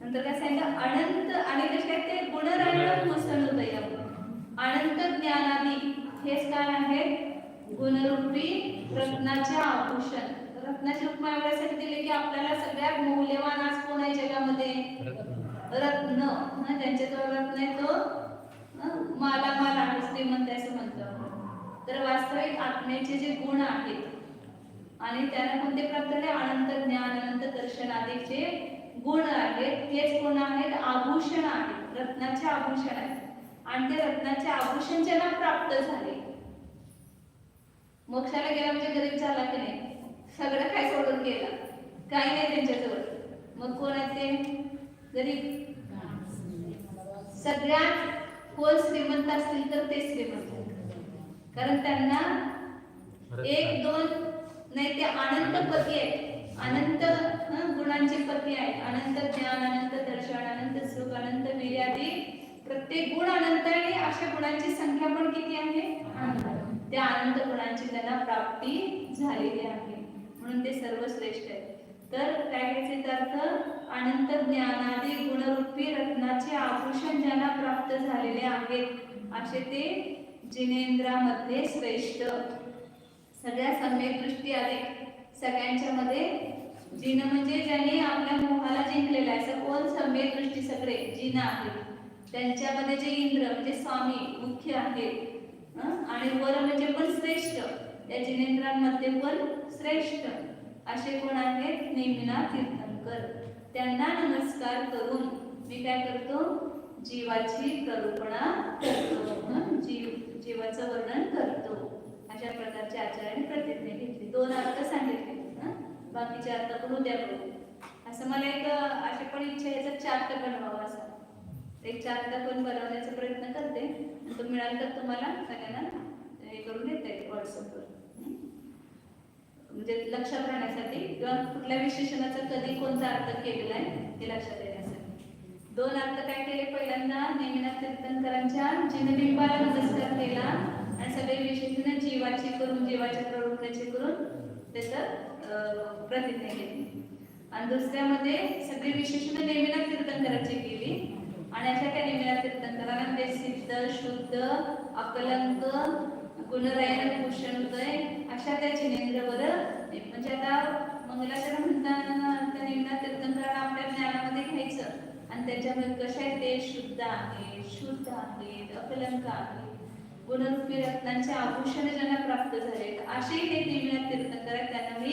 नंतर काय सांगितलं? अनंत. आणि कसे आहेत ते? गुणरायण मुसलुदय. अनंत ज्ञानादी हेच काय आहे? गुणरूपी रत्नाचे आभूषण. रत्नाचे उपमा एवढ्यासाठी दिले की आपल्याला सगळ्यात मौल्यवान आज कोण आहे जगामध्ये? रत्न. ज्यांच्याजवळ रत्न आहे तो मालामाल आहे, श्रीमंत असं म्हणतो. तर वास्तविक आत्म्याचे जे गुण आहेत आणि त्यांना कोणते प्राप्त झाले? अनंत ज्ञान, अनंत दर्शन आदीचे गुण आहेत. हेच गुण आहेत आभूषण आहेत, रत्नाचे आभूषण आहेत. आणि ते रत्नाचे आभूषण ज्यांना प्राप्त झाले मोक्षाला गेला म्हणजे गरीब झाला की नाही, सगळं काय सोडून गेला, काही नाही त्यांच्याजवळ, मग कोण आहे ते गरीब. सगळ्यात कोण श्रीमंत असतील तर ते श्रीमंत, कारण त्यांना एक दोन नाही, ते अनंत पती आहेत, अनंत गुणांचे पती आहेत, अनंत ज्ञान, अनंत दर्शन, अनंत सुख, अनंत वीर्य आदी प्रत्येक गुण अनंत आहे आणि अशा गुणांची संख्या पण किती आहे अनंत. त्या अनंत गुणांची त्यांना प्राप्ती झालेली आहे, म्हणून ते सर्वश्रेष्ठ आहेत. तर काय घ्यायचे अर्थ, अनंत ज्ञानादी गुणरूपी रत्नाचे आभूषण ज्यांना प्राप्त झालेले आहेत असे ते जिनेंद्रामध्ये श्रेष्ठ. सगळ्या सम्यक दृष्टी आले सगळ्यांच्या मध्ये, जिन म्हणजे ज्यांनी आपल्या मोहाला जिंकलेला आहे, असं कोण सम्यक दृष्टी सगळे जिन आहेत. त्यांच्यामध्ये जे इंद्र म्हणजे स्वामी मुख्य आहेत, आणि वर म्हणजे पण श्रेष्ठ, त्या जिनेंद्रांमध्ये पण श्रेष्ठ असे कोण आहेत, नेमिनाथ तीर्थंकर. त्यांना नमस्कार करून मी काय करतो, जीवाची कल्पना करतो, जीवाचं वर्णन करतो. अशा प्रकारचे आचार्याने प्रतिज्ञा घेतली. 2 अर्थ सांगितले, बाकीचे अर्थ पण उद्या करू. असं मला एक अशी पण इच्छा आहे, याचा चार्ट बनवावा, असा एक चार्ट पण बनवण्याचा प्रयत्न करते. तो मिळाला तर तुम्हाला सगळ्यांना हे करून देता येईल व्हॉट्सअपवर, म्हणजे लक्षात राहण्यासाठी, किंवा कुठल्या विशेषणाचा कधी कोणता अर्थ केलेला आहे हे लक्षात येण्यासाठी. 2 अर्थ काय केले, पहिल्यांदा नेमिनाथ तीर्थंकरांच्या जिनबिंबाला नमस्कार केला आणि सगळे विशेषण जीवाची करून, जीवाच्या प्रवृत्तीची करून त्याचं प्रतिज्ञा घेतली. आणि दुसऱ्यामध्ये सगळी विशेषण नेमिनाथ तीर्थंकरांची केली, आणि अशा त्या नेमिनाथ तीर्थंकरांना ते सिद्ध, शुद्ध, अकलंक, गुणरयन, भूषणोदय अशा त्या जिनेंद्रवर, म्हणजे आता मंगलाचरण म्हणताना त्या नेमिनाथ तीर्थंकरांना आपल्या ज्ञानामध्ये घ्यायचं, आणि त्याच्यामध्ये कशा आहे ते शुद्ध आहे, शुद्ध आहेत, अकलंक आहे, गुणरूपी रत्नांचे आभूषण ज्यांना प्राप्त झाले असे हे नेमिनाथ तीर्थंकर आहेत. त्यांना मी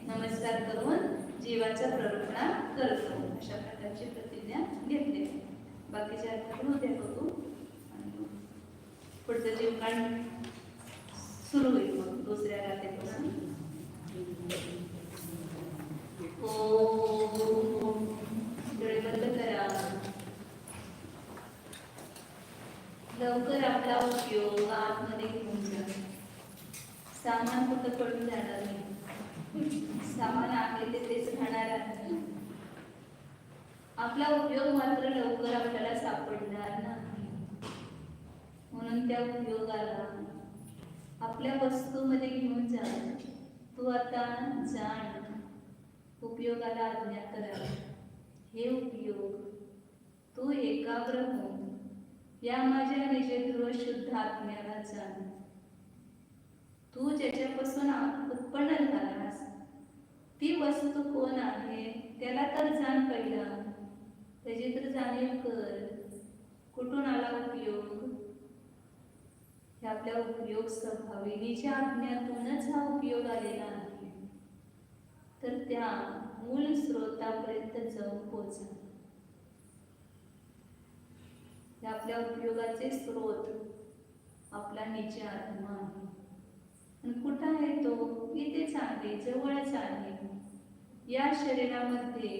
नमस्कार करून जीवाचा प्ररूपणा करतो. अशा प्रकारची प्रतिज्ञा घेतली. बाकीचे अर्थ पण उद्या बघू, पुढचं जीवकाळ सुरू होईल मग दुसऱ्या रात्रीपासून. ओम, डोळे बंद करा. लवकर आपला उपयोग आतमध्ये घेऊन जा. सामान कुठं पडून जाणार नाही, सामान आहे ते तेच राहणार आहे. आपला उपयोग मात्र लवकर आपल्याला सापडणार नाही, म्हणून त्या उपयोगाला आपल्या वस्तूमध्ये घेऊन जा. तू आता जाण, उपयोगाला आज्ञा करा. हे उपयोग तू एकाग्र होऊन या माझ्या निजध्रुव शुद्ध आत्म्याला जाण. तू ज्याच्यापासून उत्पन्न झालास ती वस्तू कोण आहे त्याला तर जाण पहिला, त्याची तर जाणीव कर. कुठून आला उपयोग, हे आपल्या उपयोग स्वभाविनीच्या आज्ञातूनच हा उपयोग आलेला आहे. तर त्या मूल स्रोतापर्यंत जाऊन पोहोचा. आपल्या उपयोगाचे स्रोत आपला निज आत्मा आहे. आणि कुठं आहे तो, इथेच आहे, जवळच आहे, या शरीरामध्ये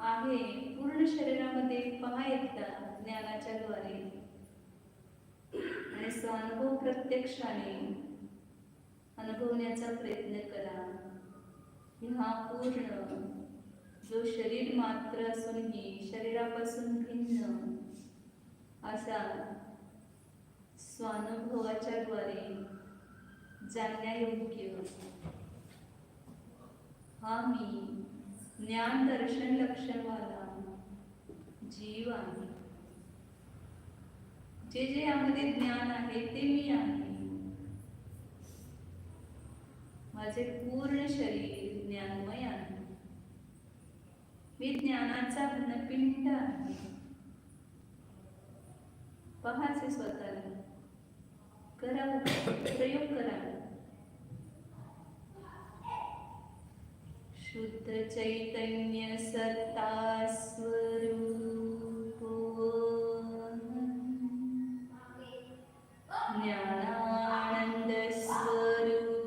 आहे. पूर्ण शरीरामध्ये पहा एकदा ज्ञानाच्या द्वारे, आणि स्वानुभव प्रत्यक्षाने अनुभवण्याचा प्रयत्न करा. हा पूर्ण जो शरीर मात्र असूनही शरीरापासून भिन्न असा स्वानुभवाच्या द्वारे जाणण्यायोग्य हा मी ज्ञान दर्शन लक्षणवाला जीव आहे. जे जे यामध्ये ज्ञान आहे ते मी आहे. माझे पूर्ण शरीर ज्ञानमय आहे. मी ज्ञानाचा घनपिंड आहे. पहाचे स्वतःला, करा, प्रयोग करा. शुद्ध चैतन्य सत्ता स्वरूप ज्ञानानंद स्वरूप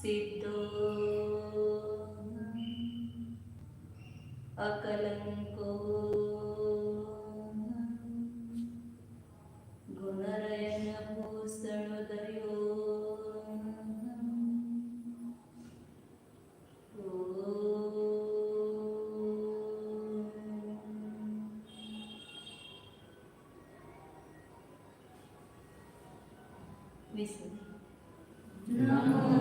सिद्धो अकलंको गुणरयन भूषण दर्यो नमो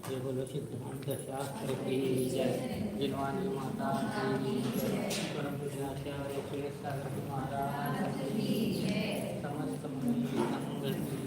जय बोलो सिद्धांत शास्त्र की जय, जिनवानी माता की जय, परम पूज्याचार्य श्री सागर महाराज की जय, समस्त मुनि संगत